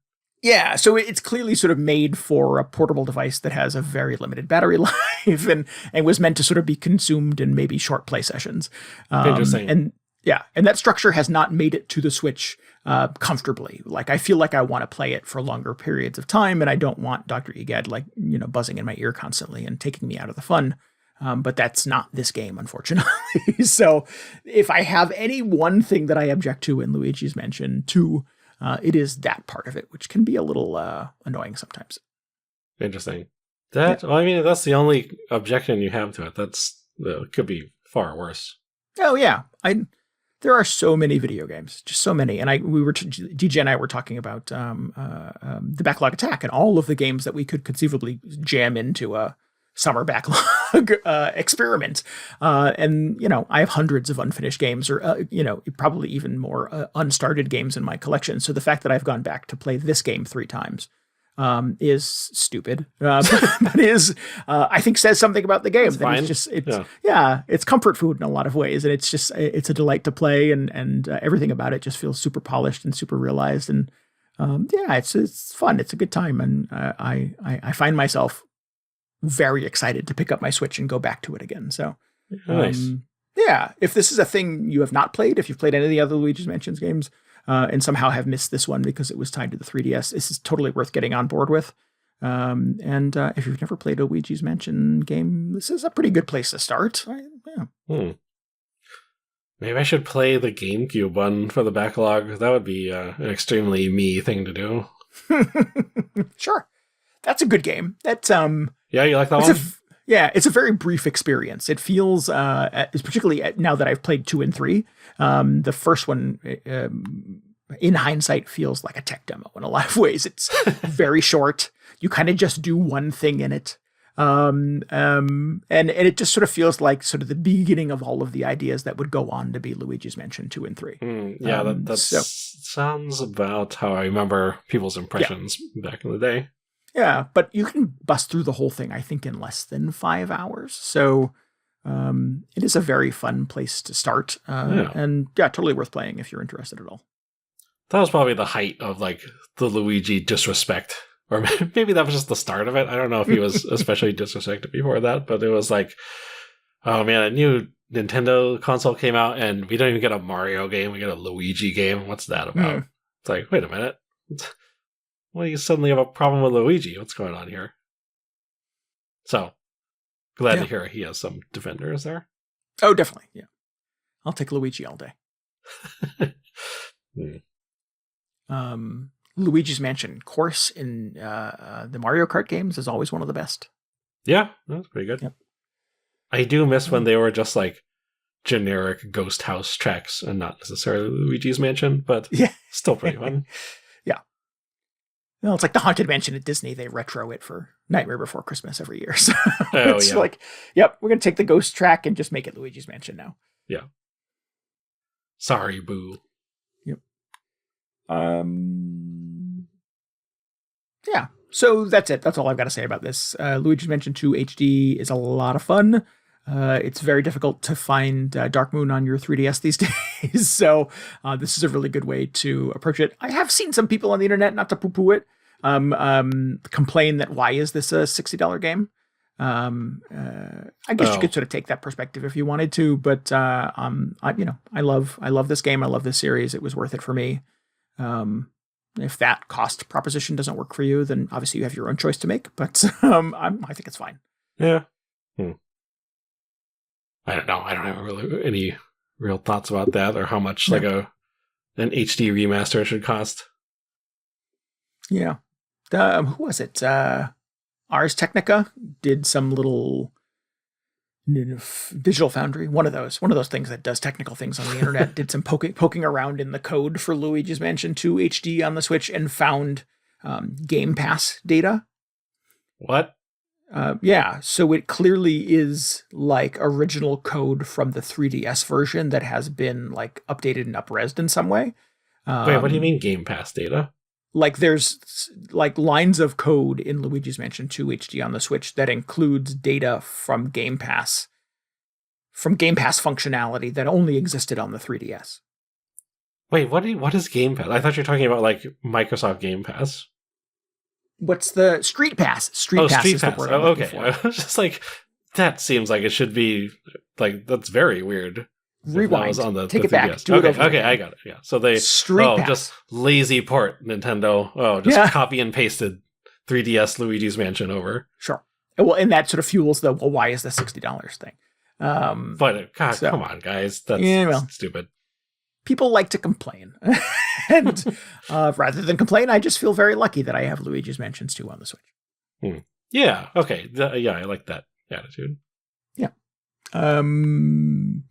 Yeah, so it's clearly sort of made for a portable device that has a very limited battery life and was meant to sort of be consumed in maybe short play sessions. Interesting. And that structure has not made it to the Switch comfortably. Like, I feel like I want to play it for longer periods of time, and I don't want Dr. Egad buzzing in my ear constantly and taking me out of the fun. But that's not this game, unfortunately. So if I have any one thing that I object to in Luigi's Mansion 2, it is that part of it, which can be a little annoying sometimes. Interesting. Well, I mean, that's the only objection you have to it. It could be far worse. Oh yeah, there are so many video games, just so many. And DJ and I were talking about the backlog attack and all of the games that we could conceivably jam into a summer backlog experiment. And I have hundreds of unfinished games, or probably even more unstarted games in my collection. So the fact that I've gone back to play this game 3 times is stupid, but I think says something about the game. That's fine. It's comfort food in a lot of ways, and it's a delight to play, and everything about it just feels super polished and super realized, and it's fun. It's a good time, and I find myself very excited to pick up my Switch and go back to it again. So, nice. If this is a thing you have not played, if you've played any of the other Luigi's Mansions games, and somehow have missed this one because it was tied to the 3DS, this is totally worth getting on board with. If you've never played a Luigi's Mansion game, this is a pretty good place to start. Maybe I should play the GameCube one for the backlog. That would be an extremely me thing to do. Sure. That's a good game. That's Yeah, you like that one? It's a very brief experience. It feels, particularly now that I've played 2 and 3, the first one, in hindsight, feels like a tech demo in a lot of ways. It's very short. You kind of just do one thing in it. And it just sort of feels like sort of the beginning of all of the ideas that would go on to be Luigi's Mansion 2 and 3. That sounds about how I remember people's impressions back in the day. Yeah, but you can bust through the whole thing, I think, in less than 5 hours. So it is a very fun place to start. And totally worth playing if you're interested at all. That was probably the height of like the Luigi disrespect. Or maybe that was just the start of it. I don't know if he was especially disrespected before that, but it was like, oh man, a new Nintendo console came out and we don't even get a Mario game, we get a Luigi game. What's that about? It's like, wait a minute. Well, you suddenly have a problem with Luigi. What's going on here? So, glad to hear he has some defenders there. Oh, definitely. Yeah. I'll take Luigi all day. Luigi's Mansion course in the Mario Kart games is always one of the best. Yeah, that's pretty good. Yep. I do miss when they were just like generic ghost house tracks and not necessarily Luigi's Mansion, but still pretty fun. Well, it's like the Haunted Mansion at Disney. They retro it for Nightmare Before Christmas every year. So it's like, yep, we're going to take the ghost track and just make it Luigi's Mansion now. Yeah. Sorry, boo. Yep. Yeah. So that's it. That's all I've got to say about this. Luigi's Mansion 2 HD is a lot of fun. It's very difficult to find Dark Moon on your 3DS these days. So this is a really good way to approach it. I have seen some people on the internet, not to poo-poo it, complain that why is this a $60 game? I guess you could sort of take that perspective if you wanted to, but I love this game. I love this series. It was worth it for me. If that cost proposition doesn't work for you, then obviously you have your own choice to make. But I think it's fine. Yeah. I don't know. I don't have really any real thoughts about that or how much like an HD remaster should cost. Yeah. Who was it? Ars Technica did some little Digital Foundry, one of those things that does technical things on the internet, did some poking around in the code for Luigi's Mansion 2 HD on the Switch and found Game Pass data. What? Yeah, so it clearly is like original code from the 3DS version that has been like updated and upresed in some way. Wait, what do you mean Game Pass data? Like there's like lines of code in Luigi's Mansion 2 HD on the Switch that includes data from Game Pass functionality that only existed on the 3DS. Wait, what is Game Pass? I thought you were talking about like Microsoft Game Pass. What's the Street Pass? Street Pass is the word I'm looking for. I was just like, that seems like it should be like, that's very weird. Rewind. On the, Take the it back. Do it over okay, again. I got it. Yeah. So they Pass. Just lazy port Nintendo. Just copy and pasted 3DS Luigi's Mansion over. Sure. Well, and that sort of fuels the why is the $60 thing? But God, come on, guys. That's stupid. People like to complain. And rather than complain, I just feel very lucky that I have Luigi's Mansions 2 on the Switch. Yeah, okay. I like that attitude. Yeah.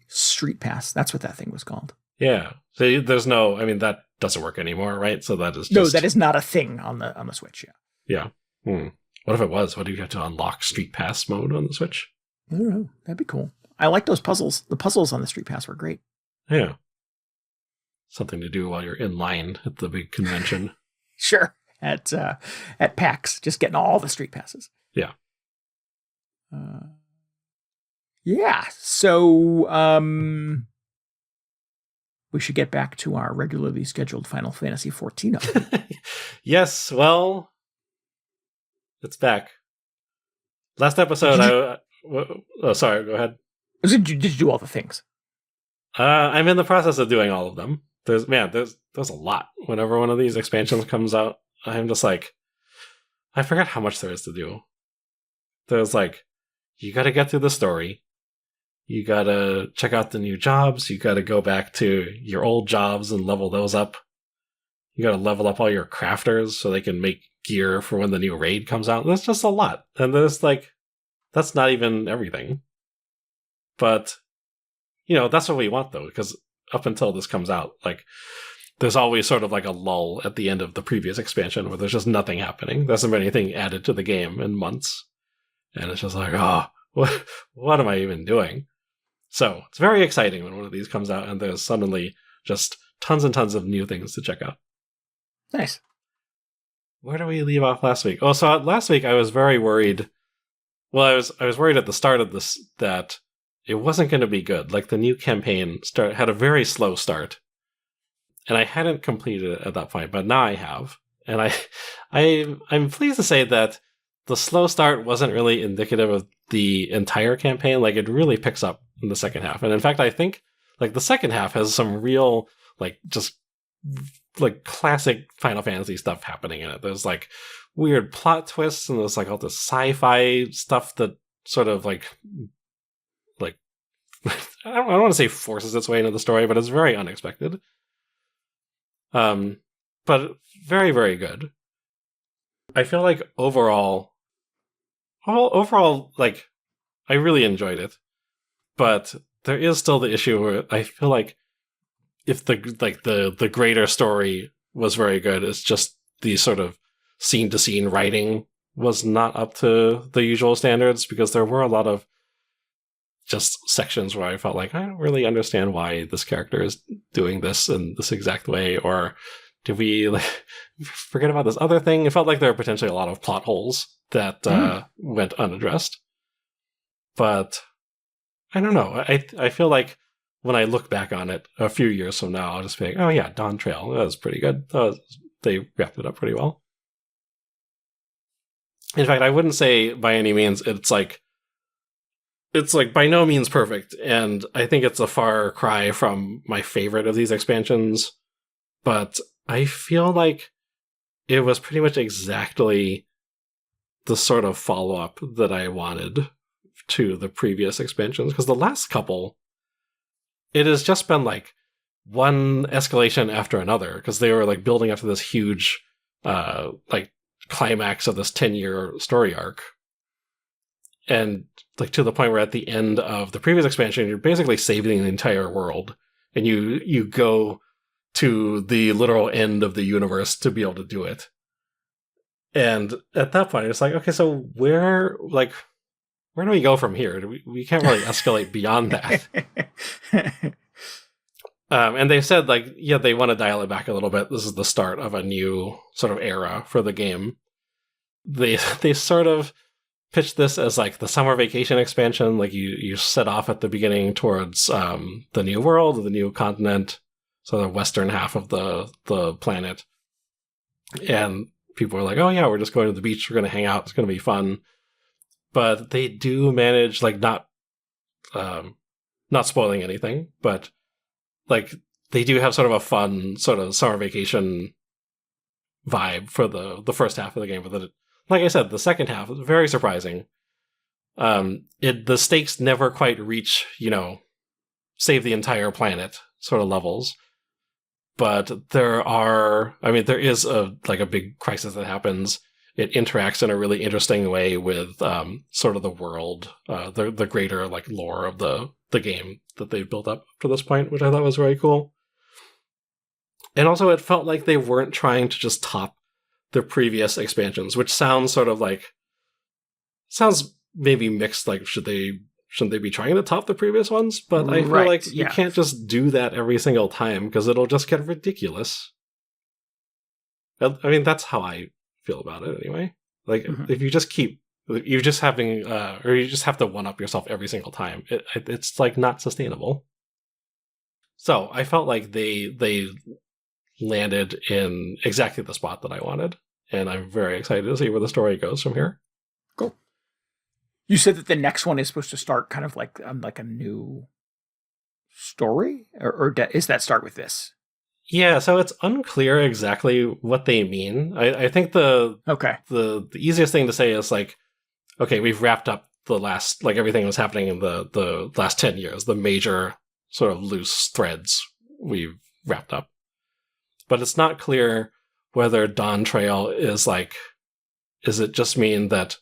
Street Pass. That's what that thing was called. Yeah. So there's that doesn't work anymore, right? So that is just... No, that is not a thing on the Switch, yeah. What if it was? What do you have to unlock Street Pass mode on the Switch? I don't know. That'd be cool. I like those puzzles. The puzzles on the Street Pass were great. Yeah. Something to do while you're in line at the big convention. Sure. At PAX, just getting all the Street Passes. Yeah. Yeah. So we should get back to our regularly scheduled Final Fantasy XIV update. Yes. Well, it's back. Last episode, sorry. Go ahead. Did you do all the things? I'm in the process of doing all of them. There's a lot. Whenever one of these expansions comes out, I'm just like, I forgot how much there is to do. There's like, you got to get through the story. You got to check out the new jobs. You got to go back to your old jobs and level those up. You got to level up all your crafters so they can make gear for when the new raid comes out. There's just a lot. And there's like, that's not even everything. But, that's what we want though, because up until this comes out, like, there's always sort of like a lull at the end of the previous expansion where there's just nothing happening. There hasn't been anything added to the game in months. And it's just like, what am I even doing? So it's very exciting when one of these comes out and there's suddenly just tons and tons of new things to check out. Nice. Where do we leave off last week? Oh, so last week I was very worried. Well, I was worried at the start of this that it wasn't going to be good. Like the new campaign had a very slow start. And I hadn't completed it at that point, but now I have. And I'm pleased to say that the slow start wasn't really indicative of the entire campaign. Like it really picks up in the second half. And in fact, I think like the second half has some real like just like classic Final Fantasy stuff happening in it. There's like weird plot twists and there's like all this sci-fi stuff that sort of like I don't want to say forces its way into the story, but it's very unexpected. But very, very good. I feel like overall, like, I really enjoyed it. But there is still the issue where I feel like if the greater story was very good, it's just these sort of scene-to-scene writing was not up to the usual standards, because there were a lot of just sections where I felt like, I don't really understand why this character is doing this in this exact way, or did we forget about this other thing? It felt like there were potentially a lot of plot holes that went unaddressed. But I don't know. I feel like when I look back on it a few years from now, I'll just be like, oh yeah, Dawntrail, that was pretty good. They wrapped it up pretty well. In fact, I wouldn't say by any means it's like by no means perfect, and I think it's a far cry from my favorite of these expansions, but I feel like it was pretty much exactly the sort of follow-up that I wanted to the previous expansions, because the last couple, it has just been like one escalation after another, because they were like building up to this huge like climax of this 10-year story arc, and like to the point where at the end of the previous expansion you're basically saving the entire world, and you go to the literal end of the universe to be able to do it. And at that point it's like, okay, so where do we go from here? We can't really escalate beyond that. And they said, like, yeah, they want to dial it back a little bit. This is the start of a new sort of era for the game. They sort of pitched this as like the summer vacation expansion. Like you set off at the beginning towards the new world, the new continent, so the western half of the planet. And people were like, oh yeah, we're just going to the beach. We're going to hang out. It's going to be fun. But they do manage, like, not spoiling anything, but like they do have sort of a fun sort of summer vacation vibe for the first half of the game. But like I said, the second half is very surprising. The stakes never quite reach, save the entire planet sort of levels. But there is a big crisis that happens. It interacts in a really interesting way with sort of the world, the greater like lore of the game that they've built up to this point, which I thought was very cool. And also it felt like they weren't trying to just top the previous expansions, which sounds maybe mixed, like shouldn't they be trying to top the previous ones? But I feel like you can't just do that every single time, because it'll just get ridiculous. I mean, that's how I feel about it anyway. Like, if you just have to one up yourself every single time, it's like not sustainable. So I felt like they landed in exactly the spot that I wanted, and I'm very excited to see where the story goes from here. Cool. You said that the next one is supposed to start kind of like a new story, or does that start with this? Yeah, so it's unclear exactly what they mean. I think the easiest thing to say is like, okay, we've wrapped up the last, like everything that was happening in the last 10 years, the major sort of loose threads we've wrapped up. But it's not clear whether Dawntrail does it just mean that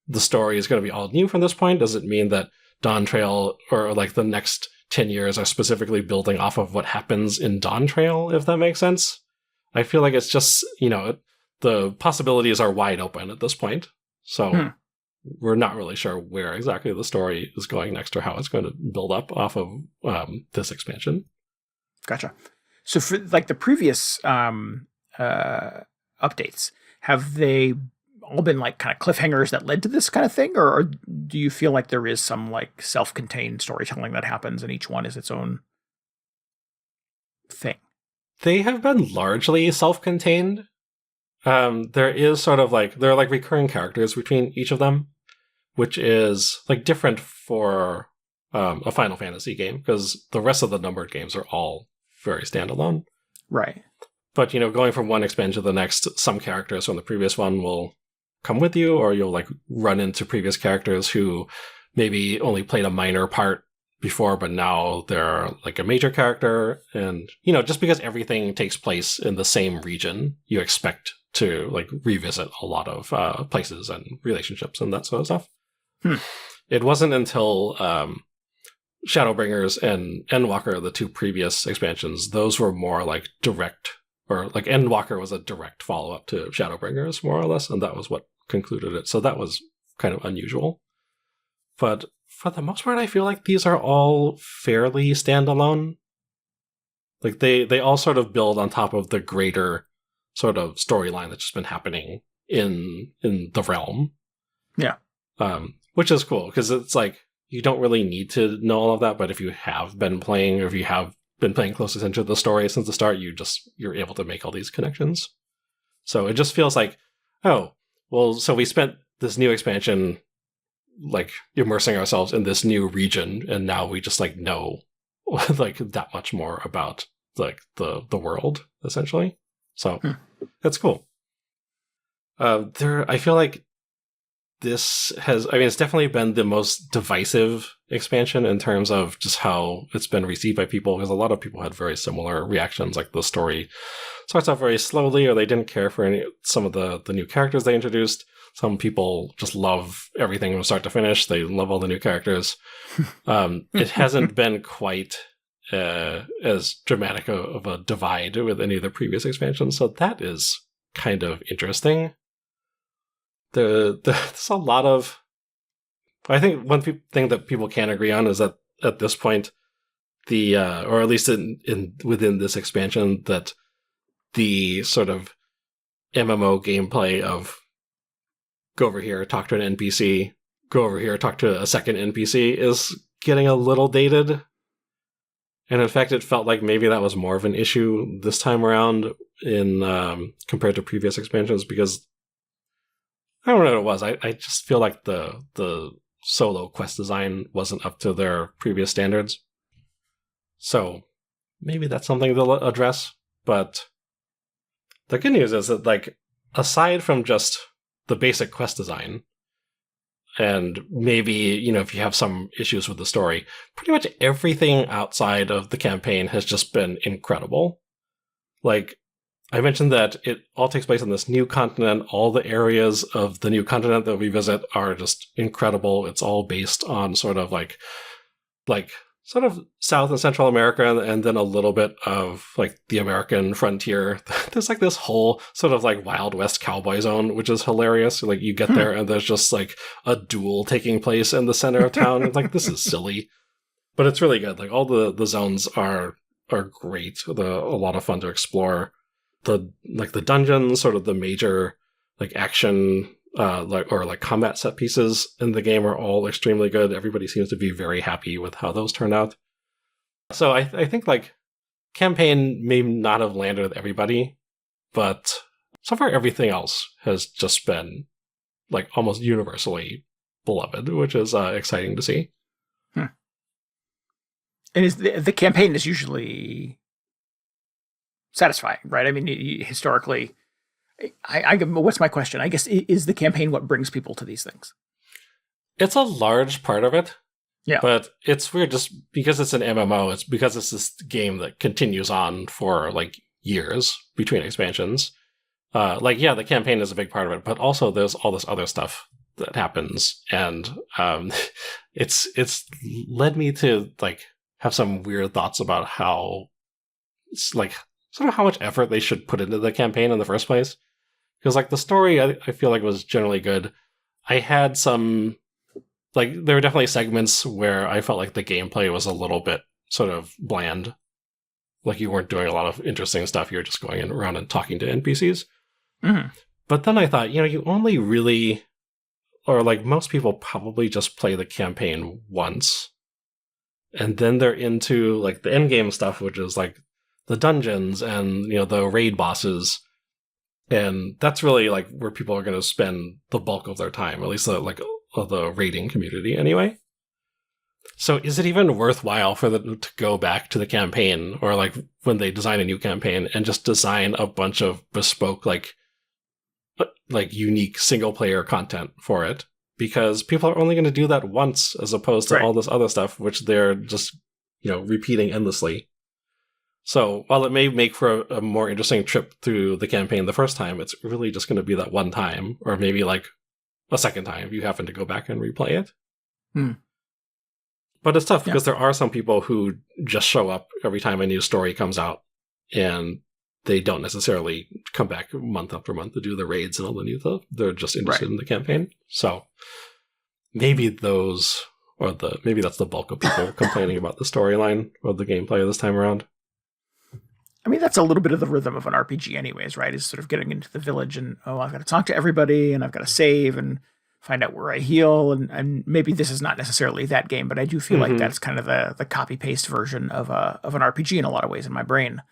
the story is going to be all new from this point? Does it mean that Dawntrail, or like the next 10 years, are specifically building off of what happens in Dawntrail, if that makes sense? I feel like it's just, the possibilities are wide open at this point. So we're not really sure where exactly the story is going next, or how it's going to build up off of this expansion. Gotcha. So for like the previous updates, have they all been like kind of cliffhangers that led to this kind of thing, or do you feel like there is some like self-contained storytelling that happens and each one is its own thing? They have been largely self-contained. There is sort of like, there are like recurring characters between each of them, which is like different for a Final Fantasy game, because the rest of the numbered games are all very standalone. Right. But, going from one expansion to the next, some characters from the previous one will come with you, or you'll like run into previous characters who maybe only played a minor part before, but now they're like a major character. And, just because everything takes place in the same region, you expect to like revisit a lot of places and relationships and that sort of stuff. It wasn't until Shadowbringers and Endwalker, the two previous expansions, those were more like direct or like Endwalker was a direct follow-up to Shadowbringers, more or less, and that was what concluded it. So that was kind of unusual. But for the most part, I feel like these are all fairly standalone. Like they all sort of build on top of the greater sort of storyline that's just been happening in the realm. Yeah. Which is cool, because it's like, you don't really need to know all of that, but if you have been playing, or if you have been paying close attention to the story since the start, you're able to make all these connections. So it just feels like, oh, well, so we spent this new expansion like immersing ourselves in this new region, and now we just like know like that much more about like the world, essentially. So that's cool. I feel like this it's definitely been the most divisive expansion in terms of just how it's been received by people, because a lot of people had very similar reactions. Like, the story starts off very slowly, or they didn't care for some of the new characters they introduced. Some people just love everything from start to finish. They love all the new characters. It hasn't been quite as dramatic of a divide with any of the previous expansions, so that is kind of interesting. There's a lot of... I think one thing that people can agree on is that at this point, or at least within this expansion, that the sort of MMO gameplay of go over here, talk to an NPC, go over here, talk to a second NPC is getting a little dated. And in fact, it felt like maybe that was more of an issue this time around compared to previous expansions, because I don't know what it was. I just feel like the solo quest design wasn't up to their previous standards. So maybe that's something they'll address. But the good news is that, like, aside from just the basic quest design, and maybe, if you have some issues with the story, pretty much everything outside of the campaign has just been incredible. Like, I mentioned that it all takes place on this new continent. All the areas of the new continent that we visit are just incredible. It's all based on sort of like sort of South and Central America, and then a little bit of like the American frontier. There's like this whole sort of like Wild West cowboy zone, which is hilarious. Like, you get there and there's just like a duel taking place in the center of town. It's like, this is silly, but it's really good. Like, all the zones are great. A lot of fun to explore. The dungeons, sort of the major like action like combat set pieces in the game are all extremely good. Everybody seems to be very happy with how those turned out. So I think like campaign may not have landed with everybody, but so far everything else has just been like almost universally beloved, which is exciting to see. And is the campaign is usually satisfying, right? I mean, historically, what's my question? I guess, is the campaign what brings people to these things? It's a large part of it. Yeah. But it's weird just because it's an MMO. It's because it's this game that continues on for like years between expansions. The campaign is a big part of it, but also there's all this other stuff that happens. And it's led me to like have some weird thoughts about how it's like sort of how much effort they should put into the campaign in the first place. Because like the story, I feel like was generally good. I had some, like, there were definitely segments where I felt like the gameplay was a little bit sort of bland. Like, you weren't doing a lot of interesting stuff. You were just going around and talking to NPCs. Mm-hmm. But then I thought, you only really, or like most people probably just play the campaign once. And then they're into like the endgame stuff, which is like the dungeons and, the raid bosses. And that's really like where people are going to spend the bulk of their time, at least the raiding community anyway. So is it even worthwhile for them to go back to the campaign, or like when they design a new campaign, and just design a bunch of bespoke, like unique single player content for it? Because people are only going to do that once, as opposed to all this other stuff, which they're just, repeating endlessly. So while it may make for a more interesting trip through the campaign the first time, it's really just going to be that one time, or maybe like a second time if you happen to go back and replay it. But it's tough because there are some people who just show up every time a new story comes out, and they don't necessarily come back month after month to do the raids and all the new stuff. They're just interested in the campaign. So maybe maybe that's the bulk of people complaining about the storyline or the gameplay this time around. I mean, that's a little bit of the rhythm of an RPG anyways, right? Is sort of getting into the village and, I've got to talk to everybody and I've got to save and find out where I heal. And maybe this is not necessarily that game, but I do feel like that's kind of the copy-paste version of an RPG in a lot of ways in my brain.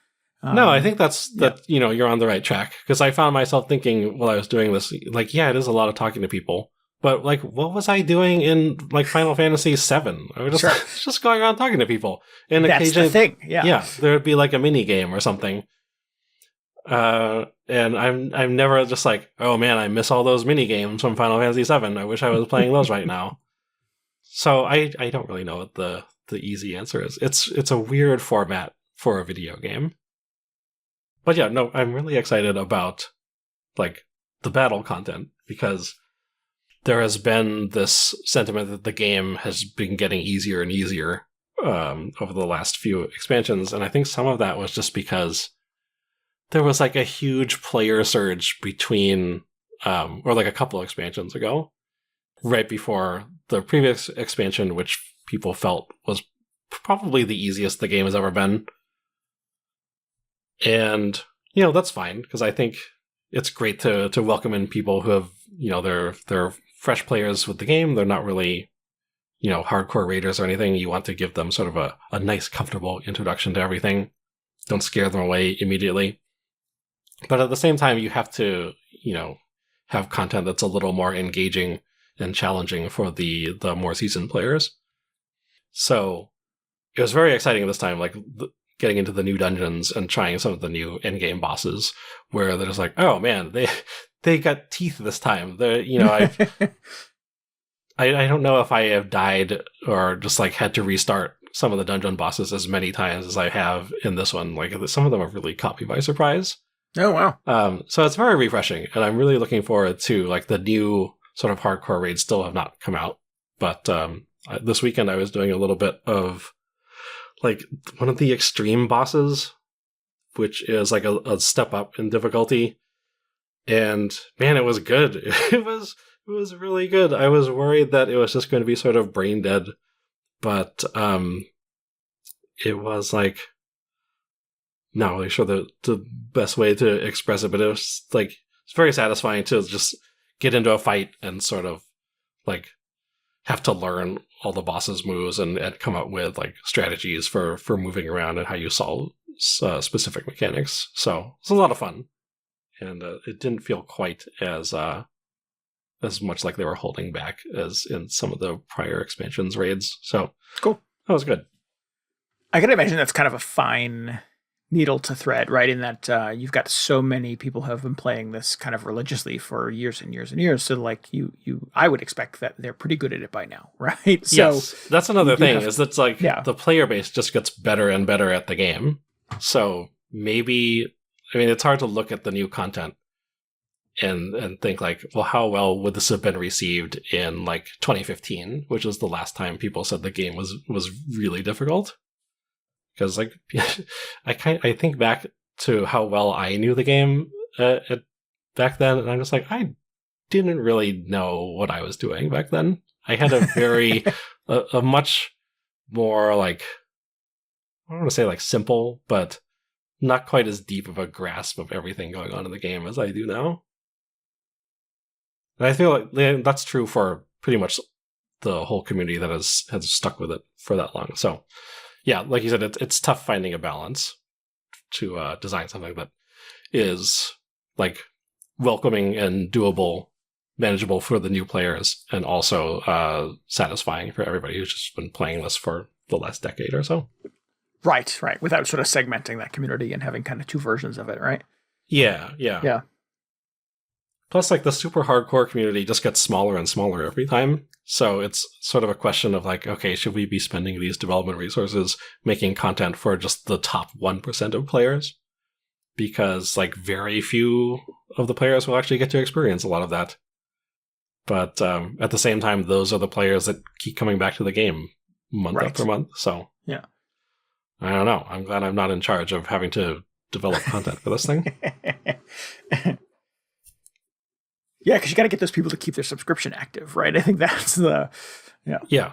No, I think that you're on the right track, because I found myself thinking while I was doing this, like, yeah, it is a lot of talking to people. But, like, what was I doing in, like, Final Fantasy VII? I was just going around talking to people. And that's occasionally, the thing, yeah. Yeah, there would be, like, a mini game or something. And I'm never just like, oh, man, I miss all those mini games from Final Fantasy VII. I wish I was playing those right now. So I don't really know what the easy answer is. It's a weird format for a video game. But, yeah, no, I'm really excited about, like, the battle content, because there has been this sentiment that the game has been getting easier and easier over the last few expansions. And I think some of that was just because there was like a huge player surge between, or like a couple expansions ago, right before the previous expansion, which people felt was probably the easiest the game has ever been. And, that's fine, because I think it's great to welcome in people who have, they're fresh players with the game. They're not really, hardcore raiders or anything. You want to give them sort of a nice, comfortable introduction to everything. Don't scare them away immediately. But at the same time, you have to, have content that's a little more engaging and challenging for the more seasoned players. So it was very exciting this time, like getting into the new dungeons and trying some of the new endgame bosses, where they're just like, oh man, they got teeth this time. I don't know if I have died or just like had to restart some of the dungeon bosses as many times as I have in this one. Like, some of them have really caught me by surprise. Oh, wow. So it's very refreshing, and I'm really looking forward to, like, the new sort of hardcore raids still have not come out. But this weekend I was doing a little bit of, like, one of the extreme bosses, which is like a step up in difficulty. And man, it was good. It was really good. I was worried that it was just going to be sort of brain dead, but it was like, not really sure the best way to express it, but it was like, it's very satisfying to just get into a fight and sort of like have to learn all the boss's moves and come up with like strategies for moving around and how you solve specific mechanics. So it's a lot of fun. And it didn't feel quite as much like they were holding back as in some of the prior expansions raids. So cool. That was good. I can imagine that's kind of a fine needle to thread, right? In that you've got so many people who have been playing this kind of religiously for years and years and years. So like I would expect that they're pretty good at it by now, right? So yes, that's another thing is that's like the player base just gets better and better at the game. So maybe, I mean, it's hard to look at the new content and think like, well, how well would this have been received in like 2015, which was the last time people said the game was really difficult. Because like, I think back to how well I knew the game back then, and I'm just like, I didn't really know what I was doing back then. I had a very, a much more like, I don't want to say like simple, but not quite as deep of a grasp of everything going on in the game as I do now. And I feel like that's true for pretty much the whole community that has stuck with it for that long. So yeah, like you said, it's tough finding a balance to design something that is like welcoming and doable, manageable for the new players, and also satisfying for everybody who's just been playing this for the last decade or so. Right. Without sort of segmenting that community and having kind of two versions of it, right? Yeah. Plus, like, the super hardcore community just gets smaller and smaller every time. So it's sort of a question of like, okay, should we be spending these development resources making content for just the top 1% of players? Because like very few of the players will actually get to experience a lot of that. But at the same time, those are the players that keep coming back to the game month after month. So yeah, I don't know. I'm glad I'm not in charge of having to develop content for this thing. Yeah, because you got to get those people to keep their subscription active, right? I think that's Yeah.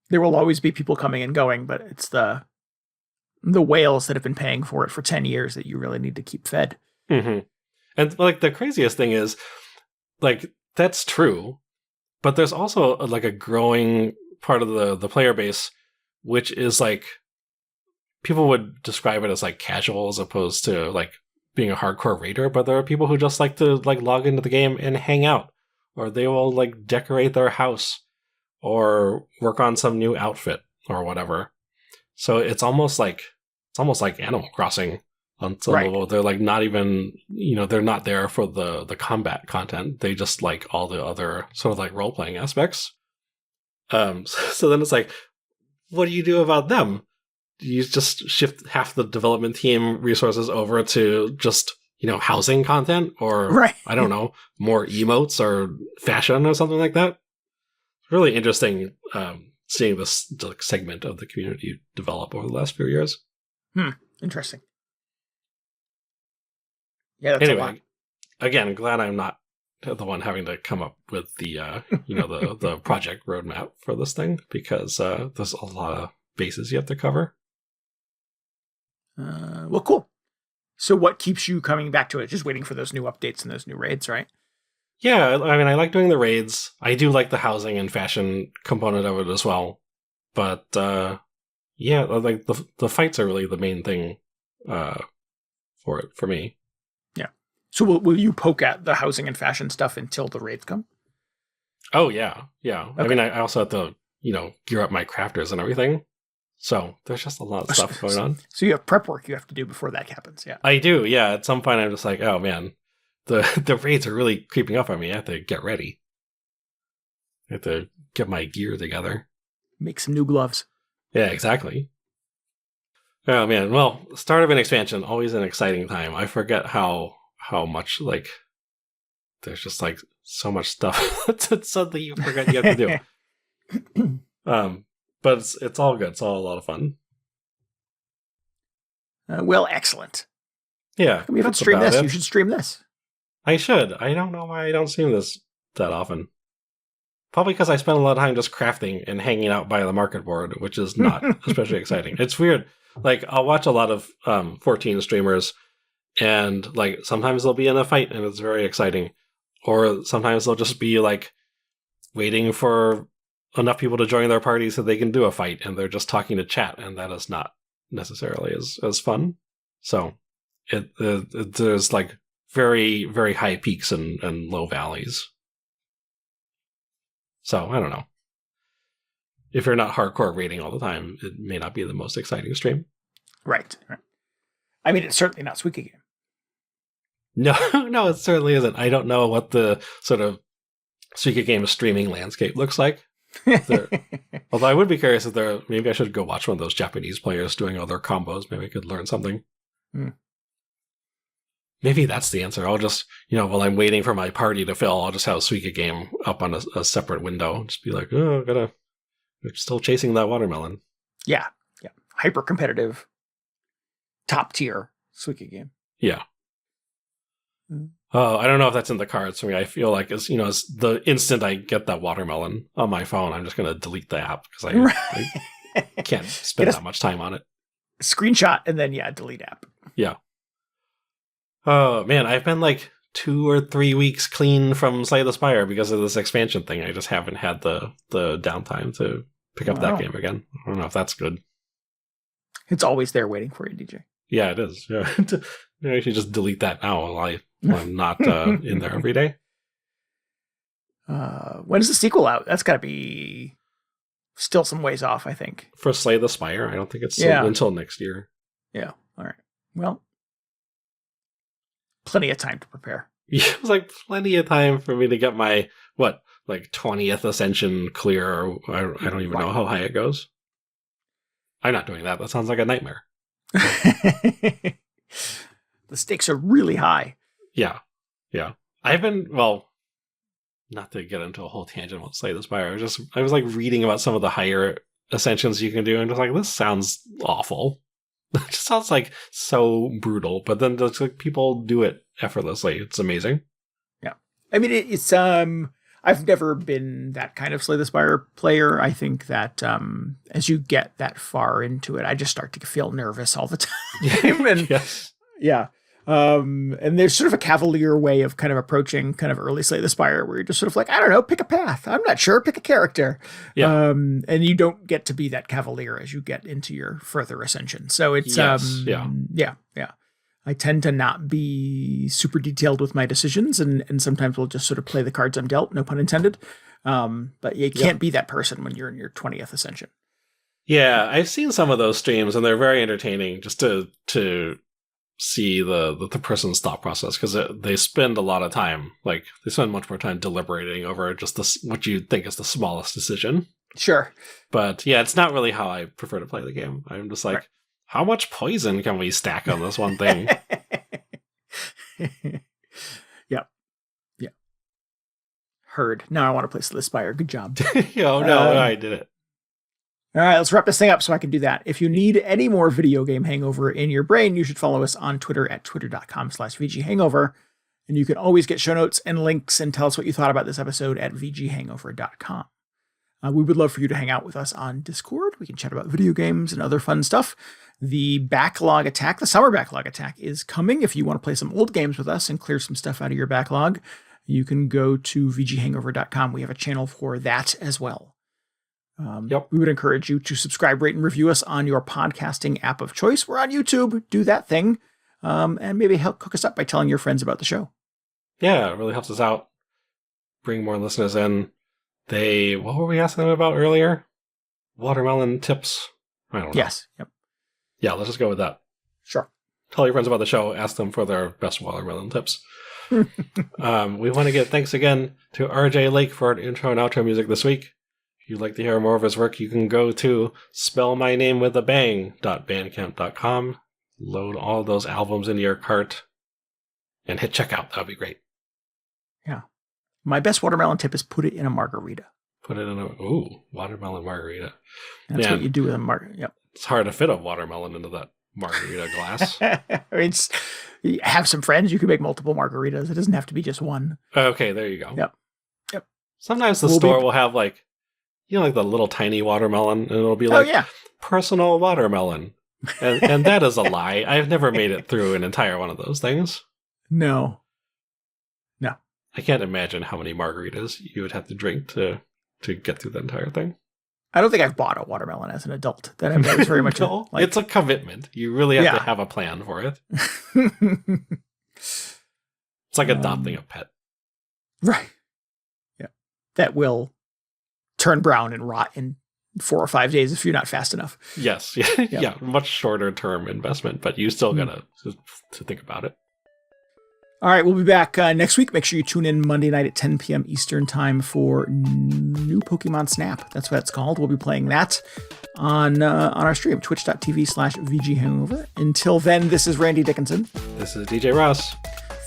There will always be people coming and going, but it's the whales that have been paying for it for 10 years that you really need to keep fed. Mm-hmm. And like the craziest thing is, like, that's true, but there's also like a growing part of the player base, which is like, people would describe it as like casual as opposed to like being a hardcore raider, but there are people who just like to like log into the game and hang out, or they will like decorate their house or work on some new outfit or whatever. So it's almost like Animal Crossing on some level. They're like not even, they're not there for the combat content. They just like all the other sort of like role playing aspects. So then it's like, what do you do about them? Do you just shift half the development team resources over to just, housing content, or I don't know, more emotes or fashion or something like that? Really interesting seeing this segment of the community develop over the last few years. Interesting. Yeah, that's anyway, a lot. Again, glad I'm not the one having to come up with the the project roadmap for this thing, because there's a lot of bases you have to cover. Well, cool. So what keeps you coming back to it? Just waiting for those new updates and those new raids, right? Yeah, I mean, I like doing the raids. I do like the housing and fashion component of it as well. But yeah, like the fights are really the main thing for me. Yeah. So will you poke at the housing and fashion stuff until the raids come? Oh yeah. Okay. I mean, I also have to gear up my crafters and everything. So there's just a lot of stuff going on. So you have prep work you have to do before that happens. Yeah. I do. Yeah. At some point, I'm just like, oh man, the raids are really creeping up on me. I have to get ready. I have to get my gear together. Make some new gloves. Yeah, exactly. Oh man, well, start of an expansion, always an exciting time. I forget how much, like, there's just like so much stuff. It's something you forget you have to do. But it's all good. It's all a lot of fun. Well, excellent. Yeah, we haven't streamed this. You should stream this. I should. I don't know why I don't stream this that often. Probably because I spend a lot of time just crafting and hanging out by the market board, which is not especially exciting. It's weird. Like, I'll watch a lot of 14 streamers, and like sometimes they'll be in a fight and it's very exciting. Or sometimes they'll just be like waiting for enough people to join their party so they can do a fight, and they're just talking to chat, and that is not necessarily as fun. So there's like very, very high peaks and low valleys. So I don't know. If you're not hardcore raiding all the time, it may not be the most exciting stream. Right. I mean, it's certainly not Suika Game. No, it certainly isn't. I don't know what the sort of Suika Game streaming landscape looks like. Although I would be curious if maybe I should go watch one of those Japanese players doing all their combos. Maybe I could learn something. Maybe that's the answer. I'll just, while I'm waiting for my party to fill, I'll just have Suika Game up on a separate window. Just be like, oh, we're still chasing that watermelon. Yeah. Hyper competitive, top tier Suika Game. Yeah. Oh, I don't know if that's in the cards for me. I feel like as the instant I get that watermelon on my phone, I'm just going to delete the app because I can't spend that much time on it. Screenshot and then delete app. Yeah. Oh man, I've been like 2 or 3 weeks clean from Slay the Spire because of this expansion thing. I just haven't had the downtime to pick up that game again. I don't know if that's good. It's always there waiting for you, DJ. Yeah, it is. Yeah. I should just delete that now while I'm not in there every day. When is the sequel out? That's got to be still some ways off, I think. For Slay the Spire, I don't think it's until next year. Yeah. All right. Well, plenty of time to prepare. Yeah, it was like plenty of time for me to get my 20th Ascension clear. I don't even know how high it goes. I'm not doing that. That sounds like a nightmare. The stakes are really high. Yeah. I've been, not to get into a whole tangent about Slay the Spire. I was like reading about some of the higher ascensions you can do, and just like, this sounds awful. It just sounds like so brutal, but then it's like people do it effortlessly. It's amazing. Yeah. I mean, it's, I've never been that kind of Slay the Spire player. I think that as you get that far into it, I just start to feel nervous all the time. And Yes. yeah. And there's sort of a cavalier way of kind of approaching kind of early Slay the Spire where you're just sort of like, I don't know, pick a path. I'm not sure, pick a character. Yeah. And you don't get to be that cavalier as you get into your further ascension. So it's, Yes, yeah. I tend to not be super detailed with my decisions and sometimes we'll just sort of play the cards I'm dealt, no pun intended. But you can't be that person when you're in your 20th ascension. Yeah, I've seen some of those streams and they're very entertaining just to see the person's thought process, because they spend a lot of time, like they spend much more time deliberating over just what you think is the smallest decision. Sure. But yeah, it's not really how I prefer to play the game. I'm just like, how much poison can we stack on this one thing? Yeah. Heard. Now I want to play Slay the Spire. Good job. Oh, no, I did it. All right, let's wrap this thing up so I can do that. If you need any more video game hangover in your brain, you should follow us on Twitter at twitter.com/VGHangover. And you can always get show notes and links and tell us what you thought about this episode at VGHangover.com. We would love for you to hang out with us on Discord. We can chat about video games and other fun stuff. The backlog attack, the summer backlog attack is coming. If you want to play some old games with us and clear some stuff out of your backlog, you can go to VGHangover.com. We have a channel for that as well. We would encourage you to subscribe, rate, and review us on your podcasting app of choice. We're on YouTube. Do that thing. And maybe help cook us up by telling your friends about the show. Yeah, it really helps us out. Bring more listeners in. What were we asking them about earlier? Watermelon tips? I don't know. Yes. Yep. Yeah, let's just go with that. Sure. Tell your friends about the show. Ask them for their best watermelon tips. We want to give thanks again to RJ Lake for our intro and outro music this week. If you'd like to hear more of his work, you can go to spellmynamewithabang.bandcamp.com, load all those albums into your cart, and hit checkout. That would be great. Yeah. My best watermelon tip is put it in a margarita. Put it in watermelon margarita. That's what you do with a margarita. Yep. It's hard to fit a watermelon into that margarita glass. I mean, you have some friends, you can make multiple margaritas. It doesn't have to be just one. Okay, there you go. Yep. Sometimes the store will have like the little tiny watermelon, and it'll be like, personal watermelon. And that is a lie. I've never made it through an entire one of those things. No. I can't imagine how many margaritas you would have to drink to get through the entire thing. I don't think I've bought a watermelon as an adult. That was very much no, it's a commitment. You really have to have a plan for it. It's like adopting a pet. Right. Yeah. That will turn brown and rot in 4 or 5 days if you're not fast enough. Yes. Yeah. Much shorter term investment, but you still gotta to think about it. All right, we'll be back next week. Make sure you tune in Monday night at 10 p.m. Eastern time for new Pokemon Snap. That's what it's called. We'll be playing that on our stream, twitch.tv/VGHangover. Until then, this is Randy Dickinson. This is DJ Ross.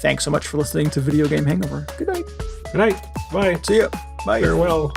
Thanks so much for listening to Video Game Hangover. Good night. Good night. Bye. See ya. Bye. Farewell.